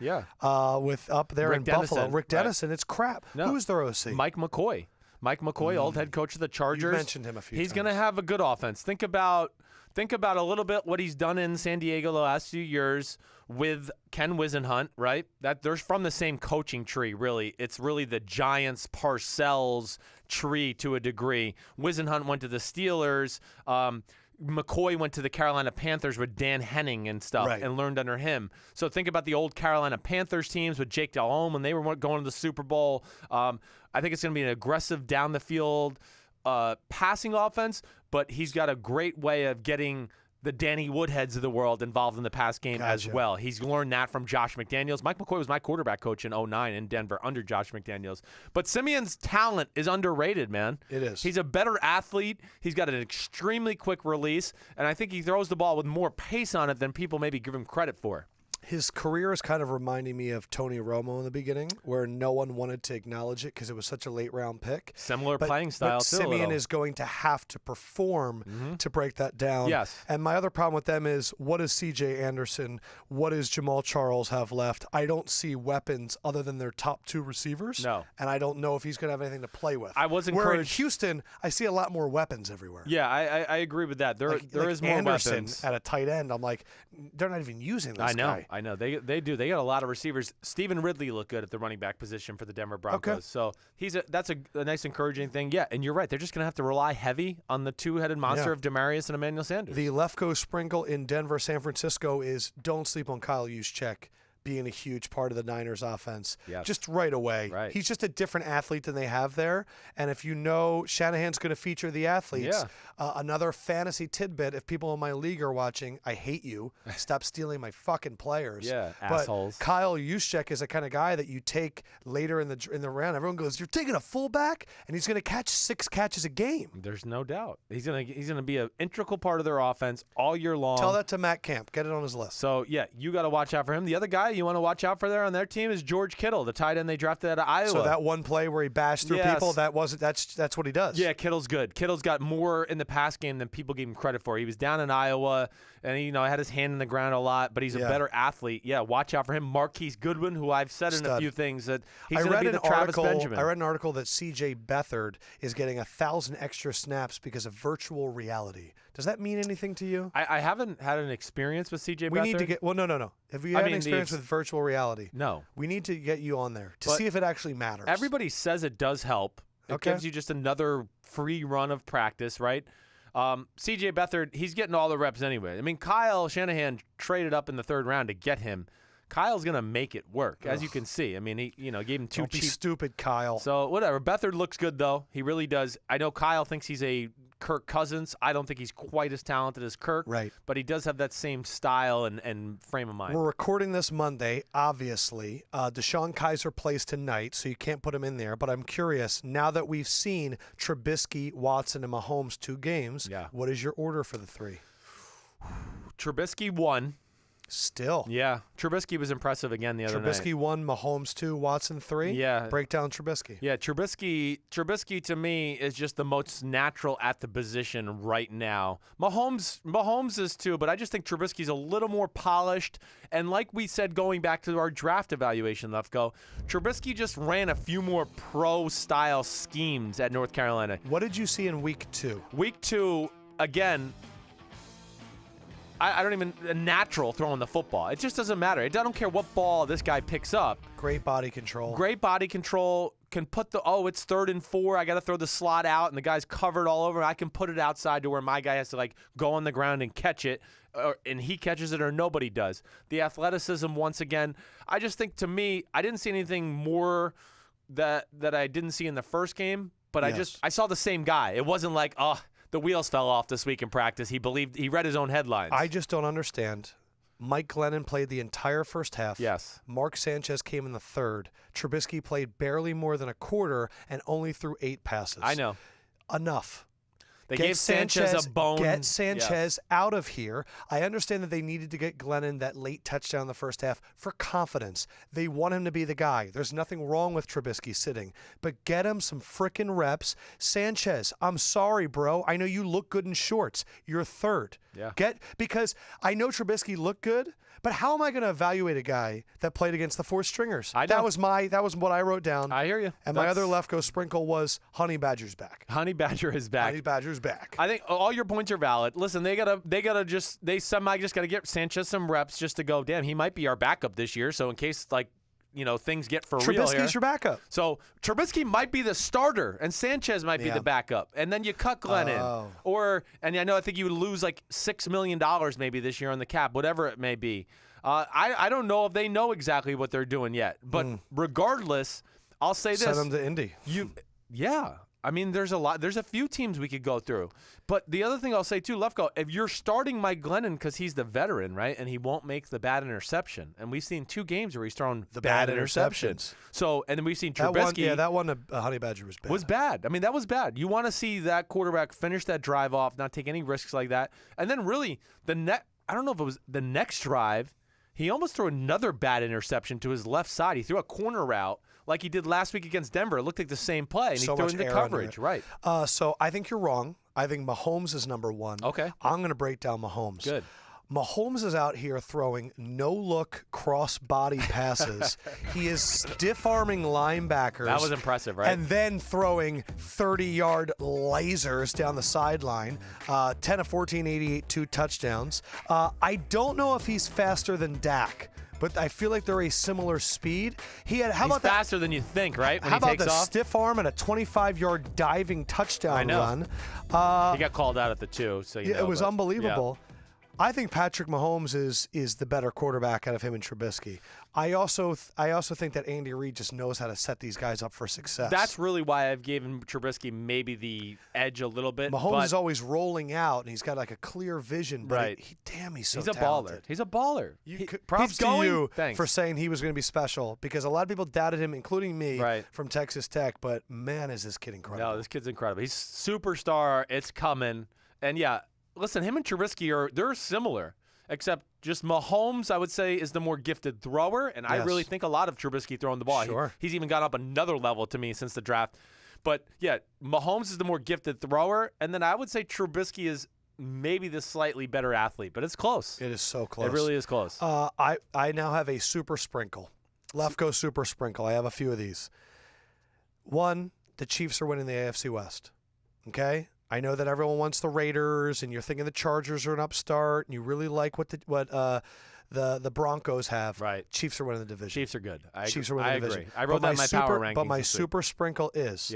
with up there in Buffalo, Rick Dennison, it's crap. No. Who's their OC? Mike McCoy, old head coach of the Chargers. You mentioned him a few times. He's going to have a good offense. Think about a little bit what he's done in San Diego the last few years with Ken Wisenhunt, right? That they're from the same coaching tree, really. It's really the Giants Parcells tree to a degree. Wisenhunt went to the Steelers. McCoy went to the Carolina Panthers with Dan Henning and stuff and learned under him. So think about the old Carolina Panthers teams with Jake Delhomme when they were going to the Super Bowl. I think it's going to be an aggressive down the field passing offense, but he's got a great way of getting the Danny Woodheads of the world involved in the pass game as well. He's learned that from Josh McDaniels. Mike McCoy was my quarterback coach in 2009 in Denver under Josh McDaniels. But Simeon's talent is underrated, man. It is. He's a better athlete. He's got an extremely quick release, and I think he throws the ball with more pace on it than people maybe give him credit for. His career is kind of reminding me of Tony Romo in the beginning, where no one wanted to acknowledge it because it was such a late-round pick. Similar playing style, too. Siemian is going to have to perform to break that down. Yes. And my other problem with them is, what does C.J. Anderson, what does Jamal Charles have left? I don't see weapons other than their top 2 receivers. No. And I don't know if he's going to have anything to play with. I was encouraged. Where in Houston, I see a lot more weapons everywhere. Yeah, I agree with that. There is more Anderson weapons. At a tight end, I'm like, they're not even using this guy. I know. They do. They got a lot of receivers. Stephen Ridley looked good at the running back position for the Denver Broncos. Okay. So that's a nice encouraging thing. Yeah, and you're right. They're just going to have to rely heavy on the 2-headed monster of Demaryius and Emmanuel Sanders. The Lefkoe Sprinkle in Denver, San Francisco is don't sleep on Kyle Juszczyk. being a huge part of the Niners offense. Yes. Just right away. Right. He's just a different athlete than they have there. And if you know Shanahan's going to feature the athletes, another fantasy tidbit, if people in my league are watching, I hate you. Stop stealing my fucking players. Yeah, but assholes. Kyle Juszczyk is the kind of guy that you take later in the round. Everyone goes, you're taking a fullback? And he's going to catch 6 catches a game. There's no doubt. He's gonna be an integral part of their offense all year long. Tell that to Matt Camp. Get it on his list. So, yeah, you got to watch out for him. The other guy you want to watch out for there on their team is George Kittle, the tight end they drafted out of Iowa. So that one play where he bashed through people, that's what he does. Yeah, Kittle's good. Kittle's got more in the pass game than people give him credit for. He was down in Iowa, and he had his hand in the ground a lot, but he's a better athlete. Yeah, watch out for him. Marquise Goodwin, who I've said in a few things that he's going to be the Travis Benjamin. I read an article that C.J. Beathard is getting 1,000 extra snaps because of virtual reality. Does that mean anything to you? I haven't had an experience with C.J. Beathard. We need to get – well, no. Have you had an experience with virtual reality? No. We need to get you on there to see if it actually matters. Everybody says it does help. It gives you just another free run of practice, right? C.J. Beathard, he's getting all the reps anyway. I mean, Kyle Shanahan traded up in the 3rd round to get him. Kyle's going to make it work, as you can see. I mean, he gave him 2 Don't cheap. be stupid, Kyle. So, whatever. Beathard looks good, though. He really does. I know Kyle thinks he's a Kirk Cousins. I don't think he's quite as talented as Kirk. Right. But he does have that same style and frame of mind. We're recording this Monday, obviously. Deshaun Kaiser plays tonight, so you can't put him in there. But I'm curious, now that we've seen Trubisky, Watson, and Mahomes 2 games, what is your order for the 3? Trubisky 1. Still. Yeah. Trubisky was impressive again the other night. Trubisky 1, Mahomes 2, Watson 3? Yeah. Break down Trubisky. Yeah, Trubisky to me is just the most natural at the position right now. Mahomes is too, but I just think Trubisky's a little more polished. And like we said going back to our draft evaluation, Lefkoe, Trubisky just ran a few more pro-style schemes at North Carolina. What did you see in week 2? Week 2, again, I don't even – natural throwing the football. It just doesn't matter. I don't care what ball this guy picks up. Great body control. Great body control. Can put it's 3rd and 4. I got to throw the slot out, and the guy's covered all over. I can put it outside to where my guy has to, go on the ground and catch it, and he catches it or nobody does. The athleticism, once again, I just think to me, I didn't see anything more that I didn't see in the first game, but I saw the same guy. It wasn't like, the wheels fell off this week in practice. He read his own headlines. I just don't understand. Mike Glennon played the entire first half. Yes. Mark Sanchez came in the 3rd. Trubisky played barely more than a quarter and only threw 8 passes. I know. Enough. They gave Sanchez a bone. Get Sanchez out of here. I understand that they needed to get Glennon that late touchdown in the first half for confidence. They want him to be the guy. There's nothing wrong with Trubisky sitting, but get him some frickin' reps. Sanchez, I'm sorry, bro. I know you look good in shorts. You're 3rd. Yeah. Because I know Trubisky looked good, but how am I going to evaluate a guy that played against the 4 stringers? That was what I wrote down. I hear you. And my other Lefkoe sprinkle was Honey Badger's back. Honey Badger is back. Honey Badger's back. I think all your points are valid. Listen, they somehow just gotta get Sanchez some reps just to go, damn, he might be our backup this year. So in case things get for real here. Trubisky's your backup. So Trubisky might be the starter, and Sanchez might be the backup, and then you cut Glennon, I think you would lose $6 million maybe this year on the cap, whatever it may be. I don't know if they know exactly what they're doing yet, but regardless, I'll say this: send them to Indy. I mean, there's a few teams we could go through. But the other thing I'll say, too, Lefkoe, if you're starting Mike Glennon because he's the veteran, right, and he won't make the bad interception, and we've seen 2 games where he's thrown the bad interceptions. So, and then we've seen Trubisky. That one, Honey Badger was bad. Was bad. I mean, that was bad. You want to see that quarterback finish that drive off, not take any risks like that. And then really, I don't know if it was the next drive, he almost threw another bad interception to his left side. He threw a corner route like he did last week against Denver. It looked like the same play, and he threw into coverage. Right. So I think you're wrong. I think Mahomes is number 1. Okay. I'm going to break down Mahomes. Good. Mahomes is out here throwing no-look cross-body passes. He is stiff-arming linebackers. That was impressive, right? And then throwing 30-yard lasers down the sideline. 10 of 14, 88, 2 touchdowns. I don't know if he's faster than Dak, but I feel like they're a similar speed. He's faster than you think, right? When how he about takes the off? stiff arm and a 25-yard diving touchdown run? He got called out at the 2, so it was unbelievable. Yeah. I think Patrick Mahomes is the better quarterback out of him and Trubisky. I also think that Andy Reid just knows how to set these guys up for success. That's really why I've given Trubisky maybe the edge a little bit. Mahomes is always rolling out, and he's got like a clear vision. But right. He's so talented. baller. He's a baller. Props to you Thanks. for saying he was going to be special, because a lot of people doubted him, including me, right. from Texas Tech. But man, is this kid incredible. No, this kid's incredible. He's superstar. It's coming. And yeah, listen, him and Trubisky they're similar, except just Mahomes, I would say, is the more gifted thrower, and I really think a lot of Trubisky throwing the ball. Sure. He's even gone up another level to me since the draft. But yeah, Mahomes is the more gifted thrower, and then I would say Trubisky is maybe the slightly better athlete, but it's close. It is so close. It really is close. I now have a super sprinkle, Lefkoe super sprinkle. I have a few of these. One, the Chiefs are winning the AFC West. Okay? I know that everyone wants the Raiders, and you're thinking the Chargers are an upstart, and you really like what the Broncos have. Right. Chiefs are winning the division. Chiefs are good. Chiefs are winning the division. Agree. I wrote that in my power rankings. But my super sprinkle is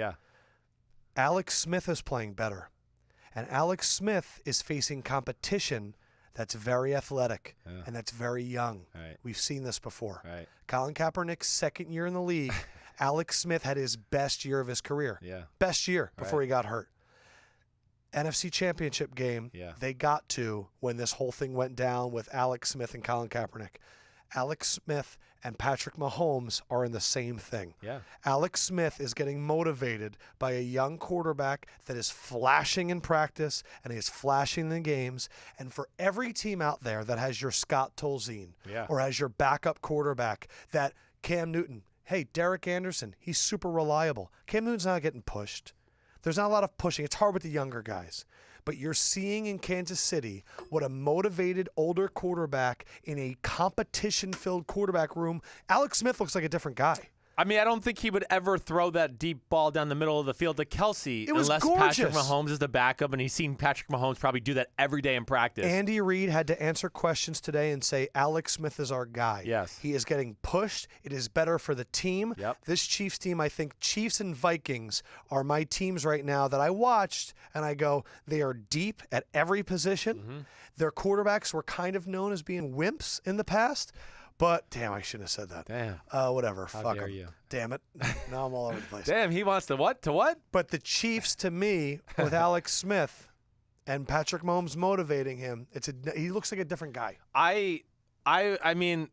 Alex Smith is playing better. And Alex Smith is facing competition that's very athletic and that's very young. Right. We've seen this before. Right. Colin Kaepernick's second year in the league, Alex Smith had his best year of his career. Yeah. Best year before he got hurt. NFC Championship game, they got to when this whole thing went down with Alex Smith and Colin Kaepernick. Alex Smith and Patrick Mahomes are in the same thing. Yeah. Alex Smith is getting motivated by a young quarterback that is flashing in practice and he is flashing in the games. And for every team out there that has your Scott Tolzien or has your backup quarterback, that Cam Newton, hey, Derek Anderson, he's super reliable. Cam Newton's not getting pushed. There's not a lot of pushing. It's hard with the younger guys. But you're seeing in Kansas City what a motivated older quarterback in a competition-filled quarterback room. Alex Smith looks like a different guy. I mean, I don't think he would ever throw that deep ball down the middle of the field to Kelsey unless gorgeous. Patrick Mahomes is the backup, and he's seen Patrick Mahomes probably do that every day in practice. Andy Reid had to answer questions today and say, Alex Smith is our guy. Yes. He is getting pushed. It is better for the team. Yep. This Chiefs team, I think Chiefs and Vikings are my teams right now that I watched, and I go, they are deep at every position. Mm-hmm. Their quarterbacks were kind of known as being wimps in the past. But, damn, I shouldn't have said that. Damn. Whatever. How Fuck dare him. you. Damn it. Now I'm all over the place. Damn, he wants to what? To what? But the Chiefs, to me, with Alex Smith and Patrick Mahomes motivating him, he looks like a different guy. I mean,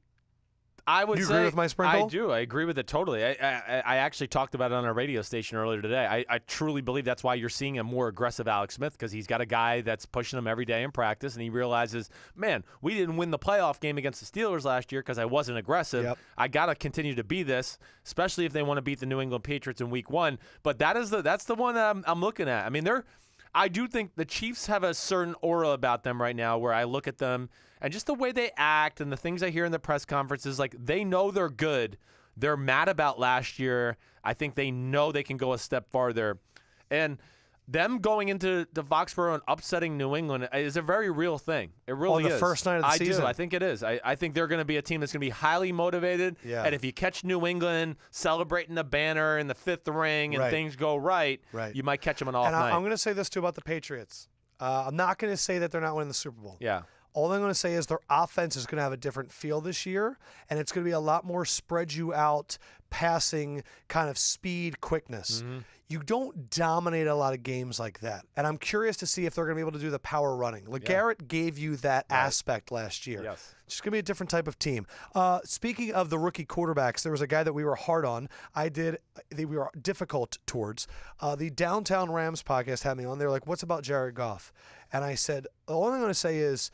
I would say. You agree with my sprinkle? I do. I agree with it totally. I actually talked about it on a radio station earlier today. I truly believe that's why you're seeing a more aggressive Alex Smith, because he's got a guy that's pushing him every day in practice, and he realizes, man, we didn't win the playoff game against the Steelers last year because I wasn't aggressive. Yep. I got to continue to be this, especially if they want to beat the New England Patriots in Week 1. But that's the one that I'm looking at. I mean, I do think the Chiefs have a certain aura about them right now where I look at them and just the way they act and the things I hear in the press conferences, like they know they're good. They're mad about last year. I think they know they can go a step farther. And them going into the Foxborough and upsetting New England is a very real thing. It really is. On the first night of the season. I think it is. I think they're going to be a team that's going to be highly motivated. Yeah. And if you catch New England celebrating the banner in the fifth ring and things go right, you might catch them an off night. I'm going to say this, too, about the Patriots. I'm not going to say that they're not winning the Super Bowl. Yeah. All I'm going to say is their offense is going to have a different feel this year, and it's going to be a lot more spread you out, passing, kind of speed, quickness. Mm-hmm. You don't dominate a lot of games like that. And I'm curious to see if they're going to be able to do the power running. LeGarrette gave you that aspect last year. Yes. It's just going to be a different type of team. Speaking of the rookie quarterbacks, there was a guy that we were hard on. We were difficult towards. The Downtown Rams podcast had me on. They were like, what's about Jared Goff? And I said, all I'm going to say is,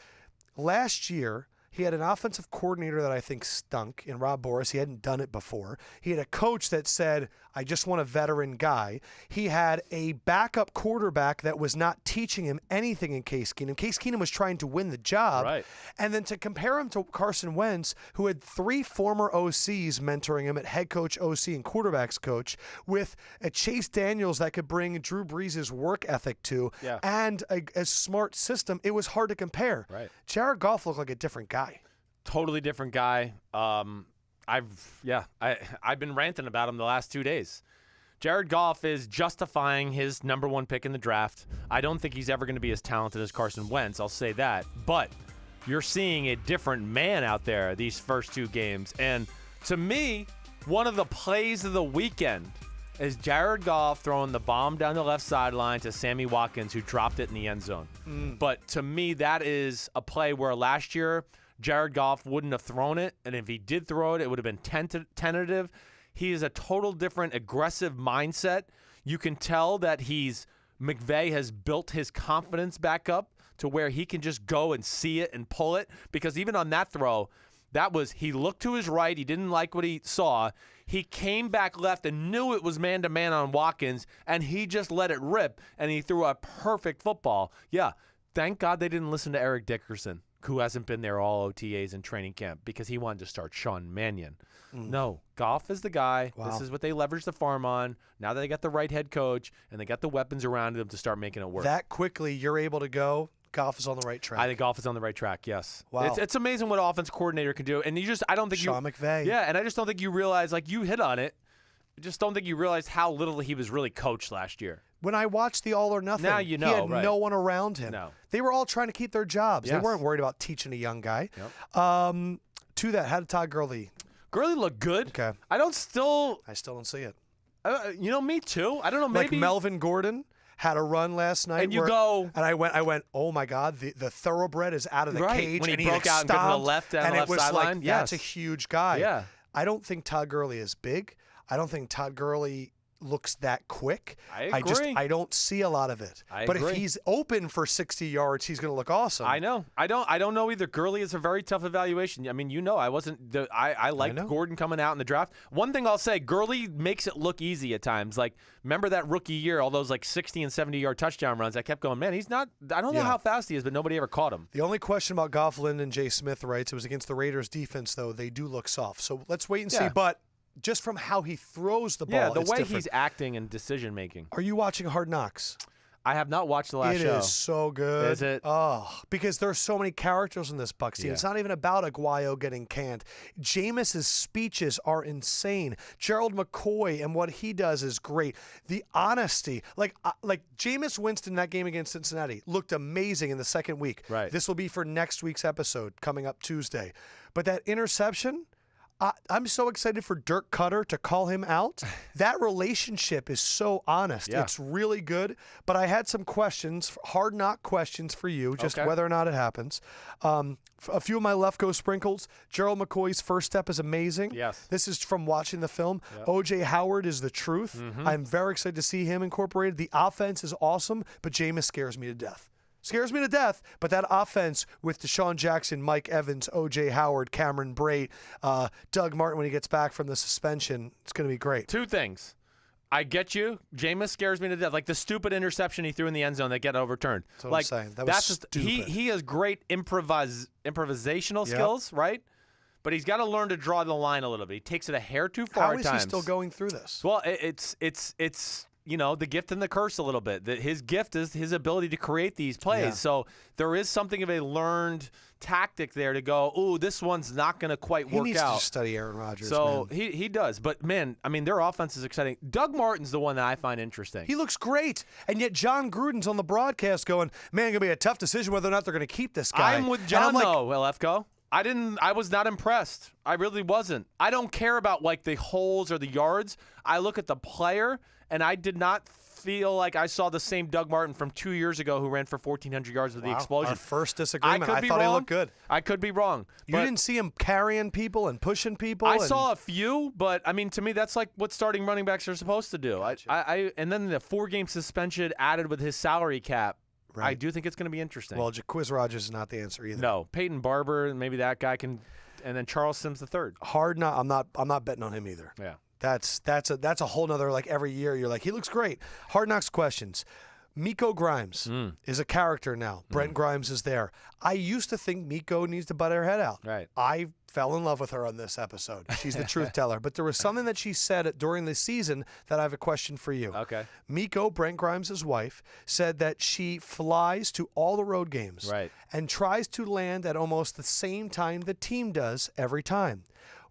last year, he had an offensive coordinator that I think stunk in Rob Boris. He hadn't done it before. He had a coach that said, I just want a veteran guy. He had a backup quarterback that was not teaching him anything in Case Keenum. Case Keenum was trying to win the job. Right. And then to compare him to Carson Wentz, who had 3 former OCs mentoring him at head coach, OC, and quarterbacks coach, with a Chase Daniels that could bring Drew Brees' work ethic to, and a smart system, it was hard to compare. Right. Jared Goff looked like a different guy. Totally different guy. I've been ranting about him the last 2 days. Jared Goff is justifying his number 1 pick in the draft. I don't think he's ever going to be as talented as Carson Wentz. I'll say that. But you're seeing a different man out there these first 2 games. And to me, one of the plays of the weekend is Jared Goff throwing the bomb down the left sideline to Sammy Watkins, who dropped it in the end zone. But to me, that is a play where last year Jared Goff wouldn't have thrown it, and if he did throw it, it would have been tentative. He is a total different aggressive mindset. You can tell that McVay has built his confidence back up to where he can just go and see it and pull it, because even on that throw, he looked to his right, he didn't like what he saw. He came back left and knew it was man-to-man on Watkins, and he just let it rip, and he threw a perfect football. Yeah, thank God they didn't listen to Eric Dickerson, who hasn't been there all OTAs and training camp, because he wanted to start Sean Mannion. No, Goff is the guy. Wow. This is what they leverage the farm on. Now that they got the right head coach and they got the weapons around him to start making it work. That quickly, you're able to go. Goff is on the right track. I think Goff is on the right track, yes. Wow. It's amazing what an offense coordinator can do. And I don't think Sean McVay. Yeah, and I just don't think you realize, like you hit on it, I just don't think you realize how little he was really coached last year. When I watched the All or Nothing, now you know, he had right. no one around him. No. They were all trying to keep their jobs. Yes. They weren't worried about teaching a young guy. Yep. To that, how did Todd Gurley? Gurley looked good. Okay. I still don't see it. Me too. I don't know, maybe. Like Melvin Gordon had a run last night. And I went, oh my God, the thoroughbred is out of the cage. When and he broke out and got to the left and left it was sideline. like, that's a huge guy. Yeah. I don't think Todd Gurley is big. I don't think Todd Gurley looks that quick. I agree. I don't see a lot of it. But if he's open for 60 yards, he's going to look awesome. I know. I don't know either. Gurley is a very tough evaluation. I mean, I liked Gordon coming out in the draft. One thing I'll say, Gurley makes it look easy at times. Like, remember that rookie year, all those like 60 and 70-yard touchdown runs? I kept going, man, he's not – I don't know how fast he is, but nobody ever caught him. The only question about Goff, Lyndon J. Smith writes, it was against the Raiders defense, though. They do look soft. So let's wait and see. But just from how he throws the ball, yeah, the way different. He's acting and decision making. Are you watching Hard Knocks? I have not watched the last show. It is so good. Is it? Oh, because there's so many characters in this Bucs team. Yeah. It's not even about Aguayo getting canned. Jameis's speeches are insane. Gerald McCoy and what he does is great. The honesty, like Jameis Winston, that game against Cincinnati looked amazing in the second week. Right. This will be for next week's episode coming up Tuesday. But that interception, I'm so excited for Dirk Cutter to call him out. That relationship is so honest. Yeah. It's really good. But I had some questions, hard knock questions for you, just whether or not it happens. A few of my Lefkoe Sprinkles. Gerald McCoy's first step is amazing. Yes. This is from watching the film. Yep. O.J. Howard is the truth. Mm-hmm. I'm very excited to see him incorporated. The offense is awesome, but Jameis scares me to death. But that offense with Deshaun Jackson, Mike Evans, O.J. Howard, Cameron Brate, Doug Martin when he gets back from the suspension, it's going to be great. Two things. I get you. Jameis scares me to death. Like the stupid interception he threw in the end zone that got overturned. That's what I'm saying. That was stupid. He has great improvisational skills, right? But he's got to learn to draw the line a little bit. He takes it a hair too far at times. How is he still going through this? Well, it's the gift and the curse a little bit. His gift is his ability to create these plays. Yeah. So there is something of a learned tactic there to go, ooh, this one's not going to quite work out. He needs to study Aaron Rodgers, So man. He does. But, man, I mean, their offense is exciting. Doug Martin's the one that I find interesting. He looks great. And yet John Gruden's on the broadcast going, man, going to be a tough decision whether or not they're going to keep this guy. I'm with John, though, Lefkoe. I was not impressed. I really wasn't. I don't care about, like, the holes or the yards. I look at the player, and I did not feel like I saw the same Doug Martin from 2 years ago who ran for 1,400 yards with the explosion. Our first disagreement. I thought wrong. He looked good. I could be wrong. You didn't see him carrying people and pushing people? I saw a few, but, I mean, to me, that's like what starting running backs are supposed to do. Gotcha. And then the 4-game suspension added with his salary cap. Right. I do think it's going to be interesting. Well, Jaquiz Rodgers is not the answer either. No. Peyton Barber, maybe that guy can – and then Charles Sims III. I'm not betting on him either. Yeah. That's a whole nother, like, every year you're like, he looks great. Hard Knocks questions. Miko Grimes is a character now. Brent Grimes is there. I used to think Miko needs to butt her head out. Right. I fell in love with her on this episode. She's the truth teller. But there was something that she said during the season that I have a question for you. Okay. Miko, Brent Grimes' wife, said that she flies to all the road games and tries to land at almost the same time the team does every time.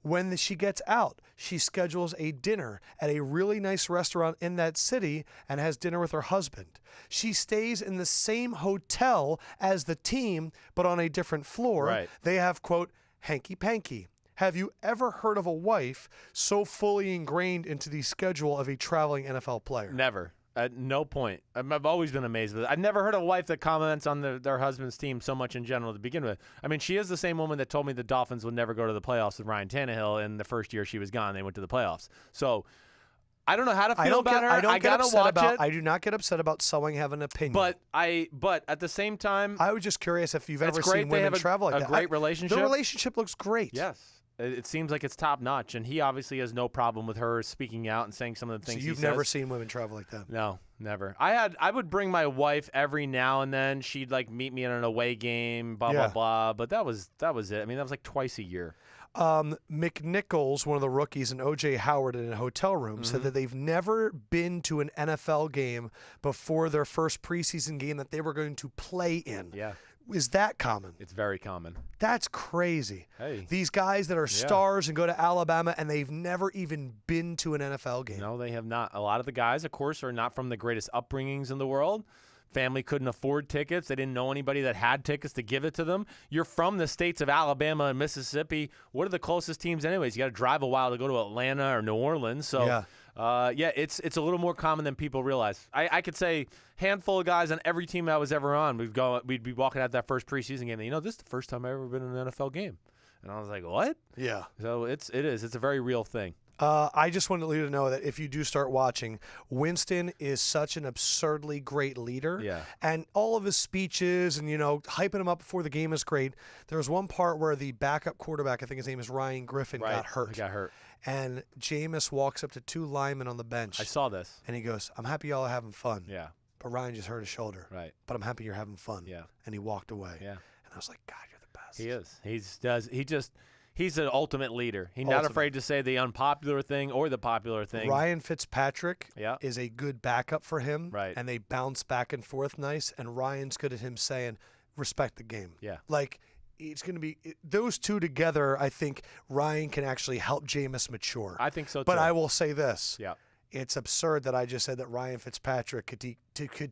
when she gets out, she schedules a dinner at a really nice restaurant in that city and has dinner with her husband. She stays in the same hotel as the team, but on a different floor. Right. They have, quote, hanky-panky. Have you ever heard of a wife so fully ingrained into the schedule of a traveling NFL player? Never. At no point. I've always been amazed with it. I've never heard a wife that comments on their husband's team so much in general to begin with. I mean, she is the same woman that told me the Dolphins would never go to the playoffs with Ryan Tannehill, and the first year she was gone, they went to the playoffs. So I don't know how to feel about her. I gotta watch it. I do not get upset about someone having an opinion. But at the same time, I was just curious if you've ever seen women travel like that. A great relationship. The relationship looks great. Yes. It seems like it's top notch, and he obviously has no problem with her speaking out and saying some of the things he says. So you've never seen women travel like that? No, never. I would bring my wife every now and then. She'd like meet me in an away game, blah blah. But that was it. I mean, that was like twice a year. McNichols, one of the rookies, and O.J. Howard in a hotel room said that they've never been to an NFL game before their first preseason game that they were going to play in. Yeah. Is that common? It's very common. That's crazy. Hey. These guys that are stars and go to Alabama and they've never even been to an NFL game. No, they have not. A lot of the guys, of course, are not from the greatest upbringings in the world. Family couldn't afford tickets. They didn't know anybody that had tickets to give it to them. You're from the states of Alabama and Mississippi. What are the closest teams anyways? You got to drive a while to go to Atlanta or New Orleans. So, it's a little more common than people realize. I could say handful of guys on every team I was ever on. We'd be walking out that first preseason game. And, this is the first time I've ever been in an NFL game. And I was like, what? Yeah. So it is. It's a very real thing. I just wanted you to know that if you do start watching, Winston is such an absurdly great leader. Yeah. And all of his speeches and, hyping him up before the game is great. There was one part where the backup quarterback, I think his name is Ryan Griffin, got hurt. He got hurt. And Jameis walks up to two linemen on the bench. I saw this. And he goes, I'm happy y'all are having fun. Yeah. But Ryan just hurt his shoulder. Right. But I'm happy you're having fun. Yeah. And he walked away. Yeah. And I was like, God, you're the best. He is. He's an ultimate leader. He's not afraid to say the unpopular thing or the popular thing. Ryan Fitzpatrick is a good backup for him. Right. And they bounce back and forth nice. And Ryan's good at him saying, respect the game. Yeah. Like, it's going to be those two together. I think Ryan can actually help Jameis mature. I think so, too. But I will say this. Yeah. It's absurd that I just said that Ryan Fitzpatrick could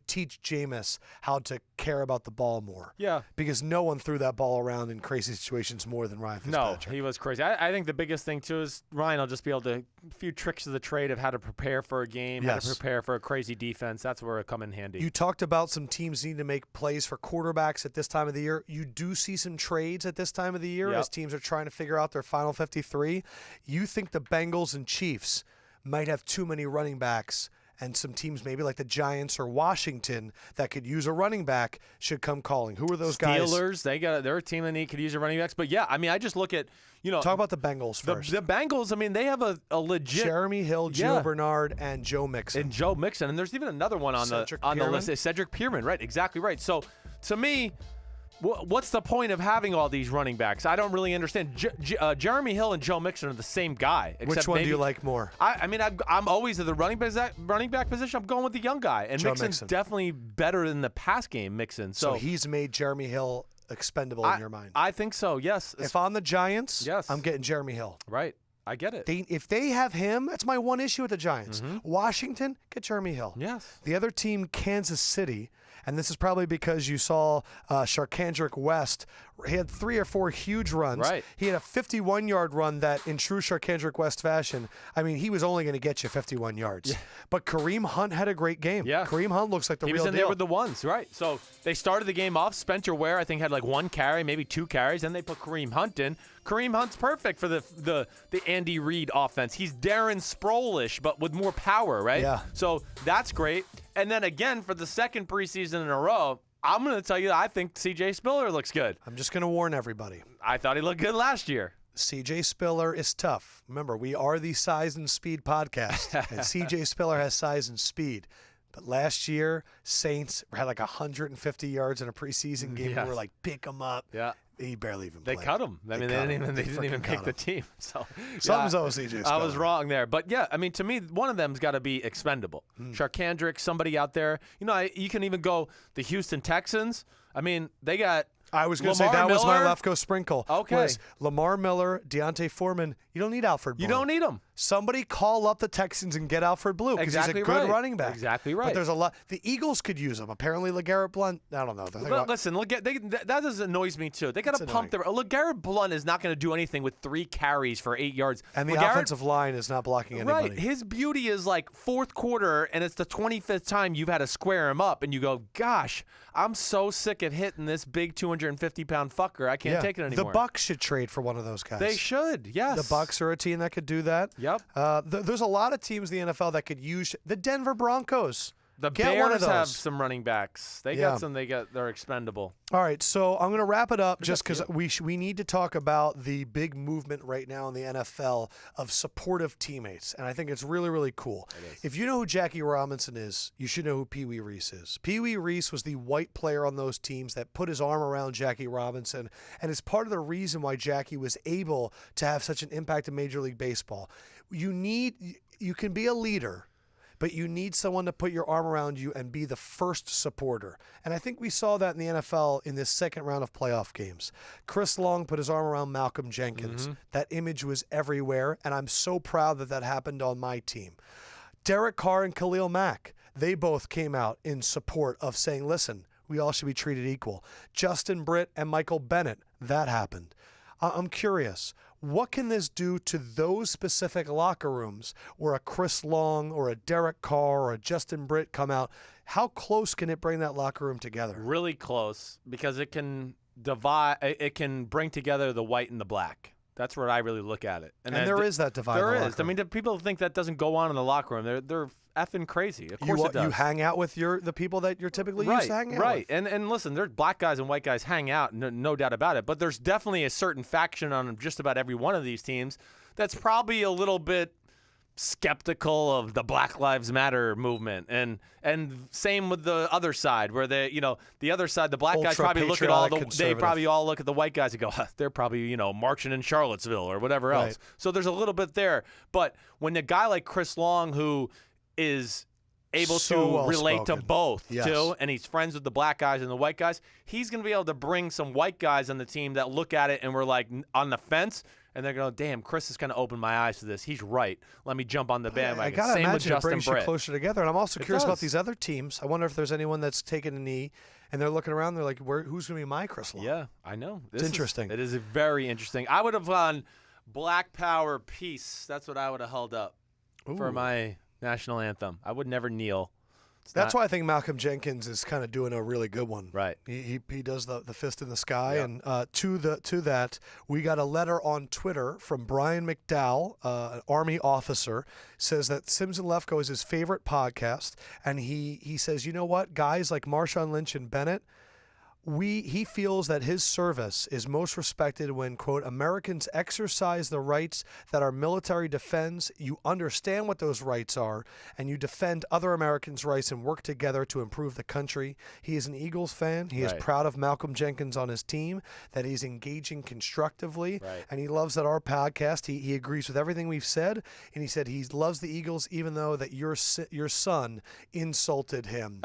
teach Jameis how to care about the ball more. Yeah. Because no one threw that ball around in crazy situations more than Ryan Fitzpatrick. No, he was crazy. I think the biggest thing, too, is Ryan will just be able to a few tricks of the trade of how to prepare for a game, how to prepare for a crazy defense. That's where it come in handy. You talked about some teams need to make plays for quarterbacks at this time of the year. You do see some trades at this time of the year as teams are trying to figure out their final 53. You think the Bengals and Chiefs might have too many running backs, and some teams maybe like the Giants or Washington that could use a running back should come calling. Who are those guys? Steelers, they're a team that could use a running backs. But yeah, I mean, I just look at talk about the Bengals first. The Bengals, I mean, they have a legit Jeremy Hill, Gio Bernard, and Joe Mixon. And there's even another one on the list. It's Cedric Pierman, right? Exactly right. So to me, what's the point of having all these running backs? I don't really understand. Jeremy Hill and Joe Mixon are the same guy. Which one do you like more? I'm always at the running back position. I'm going with the young guy. And Mixon's definitely better in the pass game, Mixon. So he's made Jeremy Hill expendable in your mind? I think so, yes. If I'm the Giants, I'm getting Jeremy Hill. Right. I get it. If they have him, that's my one issue with the Giants. Washington, get Jeremy Hill. Yes. The other team, Kansas City, and this is probably because you saw Sharkandrick West. He had 3 or 4 huge runs. Right. He had a 51-yard run that, in true Sharkandrick West fashion, I mean, he was only going to get you 51 yards. Yeah. But Kareem Hunt had a great game. Yeah. Kareem Hunt looks like the real deal. He was in there with the ones, right. So they started the game off. Spencer Ware, I think, had like 1 carry, maybe 2 carries. Then they put Kareem Hunt in. Kareem Hunt's perfect for the Andy Reid offense. He's Darren Sproles-ish, but with more power, right? Yeah. So that's great. And then again, for the second preseason in a row, I'm going to tell you, I think C.J. Spiller looks good. I'm just going to warn everybody. I thought he looked good last year. C.J. Spiller is tough. Remember, we are the Size and Speed podcast, and C.J. Spiller has size and speed. But last year, Saints had like 150 yards in a preseason game. We were like, pick him up. Yeah. He barely even played. They cut him. I mean, they didn't even make the team. So something's always C.J. Spiller. I was wrong there. But, yeah, I mean, to me, one of them's got to be expendable. Sharkandrick, somebody out there. You can even go the Houston Texans. I mean, they got I was going to say that was my Lefkoe Sprinkle. Okay. Was Lamar Miller, Deontay Foreman, You don't need Alfred Blue. You don't need him. Somebody call up the Texans and get Alfred Blue because he's a good running back. Exactly right. But there's a lot. The Eagles could use him. Apparently, LeGarrette Blount. I don't know. Well, listen, that annoys me too. They got to pump their. LeGarrette Blount is not going to do anything with 3 carries for 8 yards. And the offensive line is not blocking anybody. Right. His beauty is like fourth quarter, and it's the 25th time you've had to square him up, and you go, "Gosh, I'm so sick of hitting this big 250-pound fucker. I can't take it anymore." The Bucs should trade for one of those guys. They should. Yes. The Bucs are a team that could do that. Yep. There's a lot of teams in the NFL that could use the Denver Broncos. The Get one of Bears those. have some running backs. They got some. They're expendable. All right, so I'm going to wrap it up just because we need to talk about the big movement right now in the NFL of supportive teammates, and I think it's really, really cool. If you know who Jackie Robinson is, you should know who Pee Wee Reese is. Pee Wee Reese was the white player on those teams that put his arm around Jackie Robinson, and is part of the reason why Jackie was able to have such an impact in Major League Baseball. You can be a leader, but you need someone to put your arm around you and be the first supporter. And I think we saw that in the NFL in this second round of playoff games. Chris Long put his arm around Malcolm Jenkins. Mm-hmm. That image was everywhere, and I'm so proud that happened on my team. Derek Carr and Khalil Mack, they both came out in support of saying, listen, we all should be treated equal. Justin Britt and Michael Bennett, that happened. I'm curious, what can this do to those specific locker rooms where a Chris Long or a Derek Carr or a Justin Britt come out? How close can it bring that locker room together? Really close, because it can divide. It can bring together the white and the black. That's where I really look at it. And there is that divide. There is. I mean, people think that doesn't go on in the locker room. They're effing crazy. Of course it does. You hang out with the people that you're typically used to hanging out with. And listen, there's black guys and white guys hang out, no doubt about it. But there's definitely a certain faction on just about every one of these teams that's probably a little bit skeptical of the Black Lives Matter movement, and same with the other side, where the other side, the black guys probably look at they probably all look at the white guys and go, they're probably marching in Charlottesville or whatever else. So there's a little bit there. But when a guy like Chris Long, who is able to relate to both too, and he's friends with the black guys and the white guys, he's going to be able to bring some white guys on the team that look at it and we're like on the fence. And they're going, damn, Chris has kind of opened my eyes to this. He's right. Let me jump on the bandwagon. I got to imagine it brings you Britt. closer together. And I'm also curious about these other teams. I wonder if there's anyone that's taken a knee and they're looking around. They're like, who's going to be my Chris Long? Yeah, I know. It's interesting. It is very interesting. I would have gone Black Power Peace. That's what I would have held up for my national anthem. I would never kneel. That's why I think Malcolm Jenkins is kind of doing a really good one. Right. He does the fist in the sky. Yep. And to that, we got a letter on Twitter from Brian McDowell, an Army officer, says that Sims and Lefkoe is his favorite podcast. And he says, you know what, guys like Marshawn Lynch and Bennett, he feels that his service is most respected when, quote, Americans exercise the rights that our military defends. You understand what those rights are, and you defend other Americans' rights and work together to improve the country. He is an Eagles fan. He is proud of Malcolm Jenkins on his team, that he's engaging constructively, and he loves that our podcast, he agrees with everything we've said, and he said he loves the Eagles even though that your son insulted him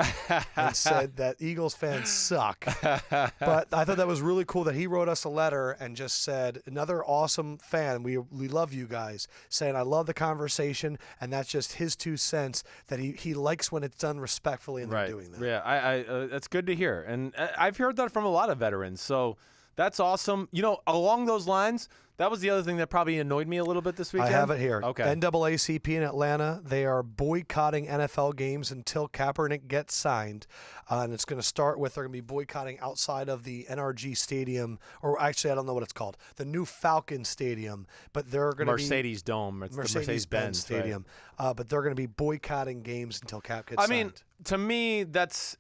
and said that Eagles fans suck. But I thought that was really cool that he wrote us a letter and just said, another awesome fan, we love you guys, saying I love the conversation, and that's just his 2 cents, that he likes when it's done respectfully and they're doing that. Yeah, that's good to hear. And I've heard that from a lot of veterans, so that's awesome. Along those lines, that was the other thing that probably annoyed me a little bit this weekend. I have it here. Okay. NAACP in Atlanta, they are boycotting NFL games until Kaepernick gets signed. And it's going to start with, they're going to be boycotting outside of the NRG Stadium, or actually, I don't know what it's called, the new Falcon Stadium. But they're going to be Mercedes Dome. It's the Mercedes-Benz Stadium. Right. But they're going to be boycotting games until Cap gets signed. I mean, to me, it's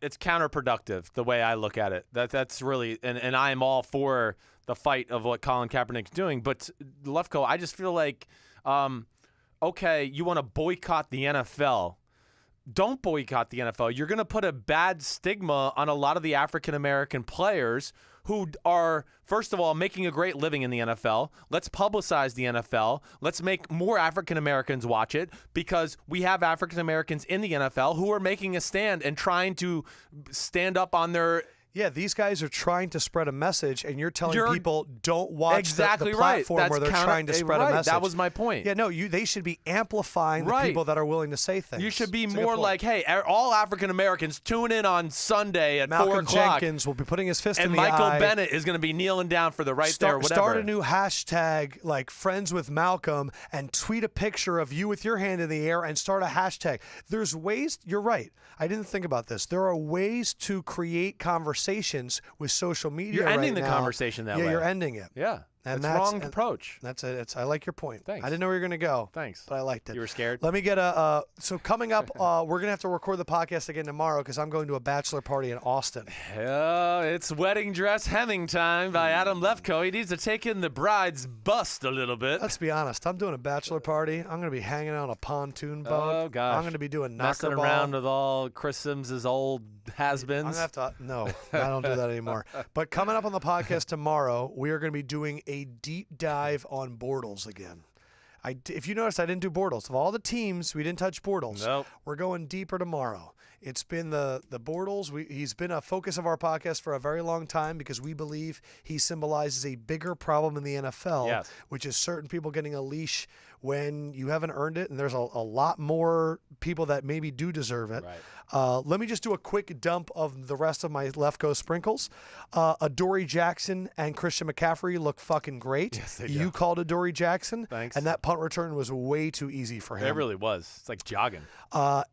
counterproductive the way I look at it. That's really, and I am all for the fight of what Colin Kaepernick's doing. But Lefkoe, I just feel like, okay, you want to boycott the NFL. Don't boycott the NFL. You're going to put a bad stigma on a lot of the African-American players who are, first of all, making a great living in the NFL. Let's publicize the NFL. Let's make more African-Americans watch it, because we have African-Americans in the NFL who are making a stand and trying to stand up on their Yeah, these guys are trying to spread a message, and you're telling people don't watch the platform right. where they're trying to spread a message. That was my point. Yeah, no, they should be amplifying the people that are willing to say things. You should be more like, hey, all African Americans tune in on Sunday at 4 o'clock. Malcolm Jenkins will be putting his fist in the eye. And Michael Bennett is going to be kneeling down for the there, whatever. Start a new hashtag like Friends with Malcolm and tweet a picture of you with your hand in the air and start a hashtag. There's ways, you're right. I didn't think about this. There are ways to create conversations with social media. You're ending right the now. conversation that way. Yeah, you're ending it. Yeah. And that's wrong approach. That's it. I like your point. Thanks. I didn't know where you were going to go. Thanks. But I liked it. You were scared? Let me get so coming up, we're going to have to record the podcast again tomorrow because I'm going to a bachelor party in Austin. It's wedding dress hemming time by Adam Lefkoe. He needs to take in the bride's bust a little bit. Let's be honest. I'm doing a bachelor party. I'm going to be hanging out on a pontoon boat. Oh, gosh. I'm going to be doing messing around with all Chris Sims' old has-beens. I'm going to have to, no, I don't do that anymore. But coming up on the podcast tomorrow, we are going to be doing a deep dive on Bortles again. If you notice, I didn't do Bortles. Of all the teams, we didn't touch Bortles. Nope. We're going deeper tomorrow. It's been the Bortles. He's been a focus of our podcast for a very long time because we believe he symbolizes a bigger problem in the NFL, which is certain people getting a leash when you haven't earned it, and there's a lot more people that maybe do deserve it. Right. Let me just do a quick dump of the rest of my Lefkoe Sprinkles. Adoree Jackson and Christian McCaffrey look fucking great. Yes, they do. You called Adoree Jackson. Thanks. And that punt return was way too easy for him. It really was. It's like jogging.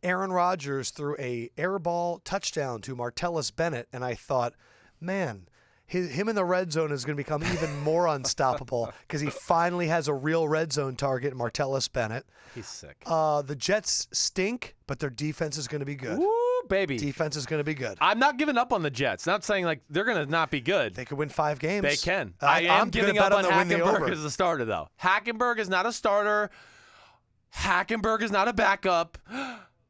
Aaron Rodgers threw a air ball touchdown to Martellus Bennett, and I thought, man, him in the red zone is going to become even more unstoppable because he finally has a real red zone target, Martellus Bennett. He's sick. The Jets stink, but their defense is going to be good. Woo, baby. Defense is going to be good. I'm not giving up on the Jets. Not saying like they're going to not be good. They could win 5 games. They can. I am giving up on Hackenberg as a starter, though. Hackenberg is not a starter. Hackenberg is not a backup.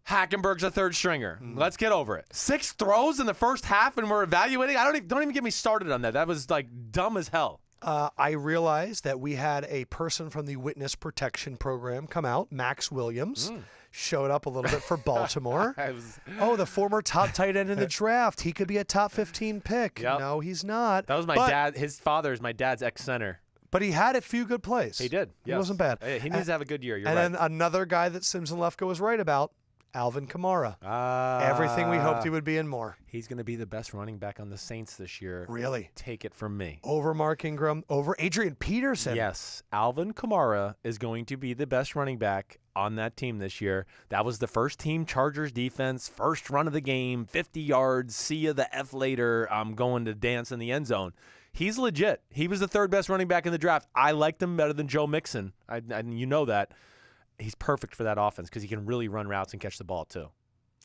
Hackenberg's a third stringer. Let's get over it. 6 throws in the first half, and we're evaluating. Don't even get me started on that. That was like dumb as hell. I realized that we had a person from the Witness Protection Program come out, Max Williams. Showed up a little bit for Baltimore. The former top tight end in the draft. He could be a top 15 pick. Yep. No, he's not. That was my dad. His father is my dad's ex-center. But he had a few good plays. He did. He wasn't bad. He needs to have a good year. You're right. And then another guy that Sims and Lefkoe was right about, Alvin Kamara. Everything we hoped he would be and more. He's going to be the best running back on the Saints this year. Really? Take it from me. Over Mark Ingram, over Adrian Peterson. Yes. Alvin Kamara is going to be the best running back on that team this year. That was the first team Chargers defense, first run of the game, 50 yards, see ya the F later, I'm going to dance in the end zone. He's legit. He was the 3rd best running back in the draft. I liked him better than Joe Mixon. You know that. He's perfect for that offense because he can really run routes and catch the ball too.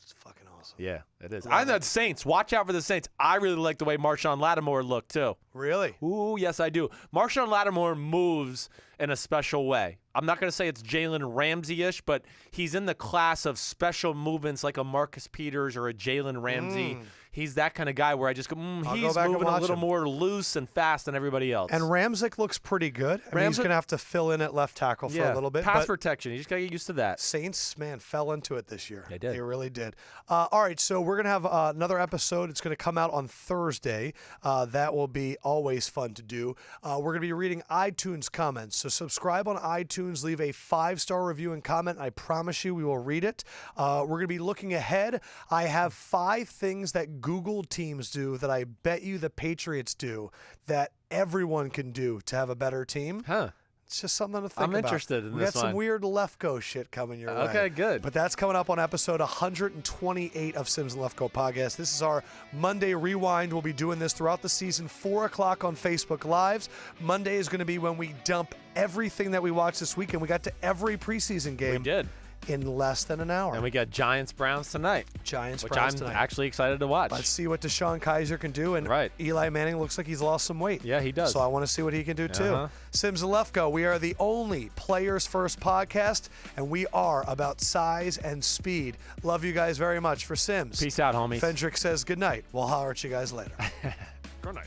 It's fucking awesome. Yeah, it is. I'm the Saints. Watch out for the Saints. I really like the way Marshawn Lattimore looked too. Really? Ooh, yes, I do. Marshawn Lattimore moves in a special way. I'm not going to say it's Jalen Ramsey-ish, but he's in the class of special movements like a Marcus Peters or a Jalen Ramsey. He's that kind of guy where I just go, he's moving a little more loose and fast than everybody else. And Ramczyk looks pretty good. I mean, he's going to have to fill in at left tackle for a little bit. Pass protection. You just got to get used to that. Saints, man, fell into it this year. They did. They really did. All right, so we're going to have another episode. It's going to come out on Thursday. That will be always fun to do. We're going to be reading iTunes comments. So subscribe on iTunes. Leave a 5-star review and comment. I promise you we will read it. We're going to be looking ahead. I have 5 things that Google teams do that I bet you the Patriots do that everyone can do to have a better team. It's just something to think about. I'm interested in this one. We got some weird Lefkoe shit coming your way. Okay, good. But that's coming up on episode 128 of Sims and Lefkoe Podcast. This is our Monday Rewind. We'll be doing this throughout the season, 4 o'clock on Facebook Lives. Monday is going to be when we dump everything that we watched this weekend. We got to every preseason game. We did. In less than an hour. And we got Giants-Browns tonight. Which I'm tonight. Actually excited to watch. Let's see what Deshaun Kaiser can do. And Eli Manning looks like he's lost some weight. Yeah, he does. So I want to see what he can do too. Sims and Lefkoe, we are the only Players First podcast, and we are about size and speed. Love you guys very much. For Sims. Peace out, homies. Fendrick says good night. We'll holler at you guys later. Good night.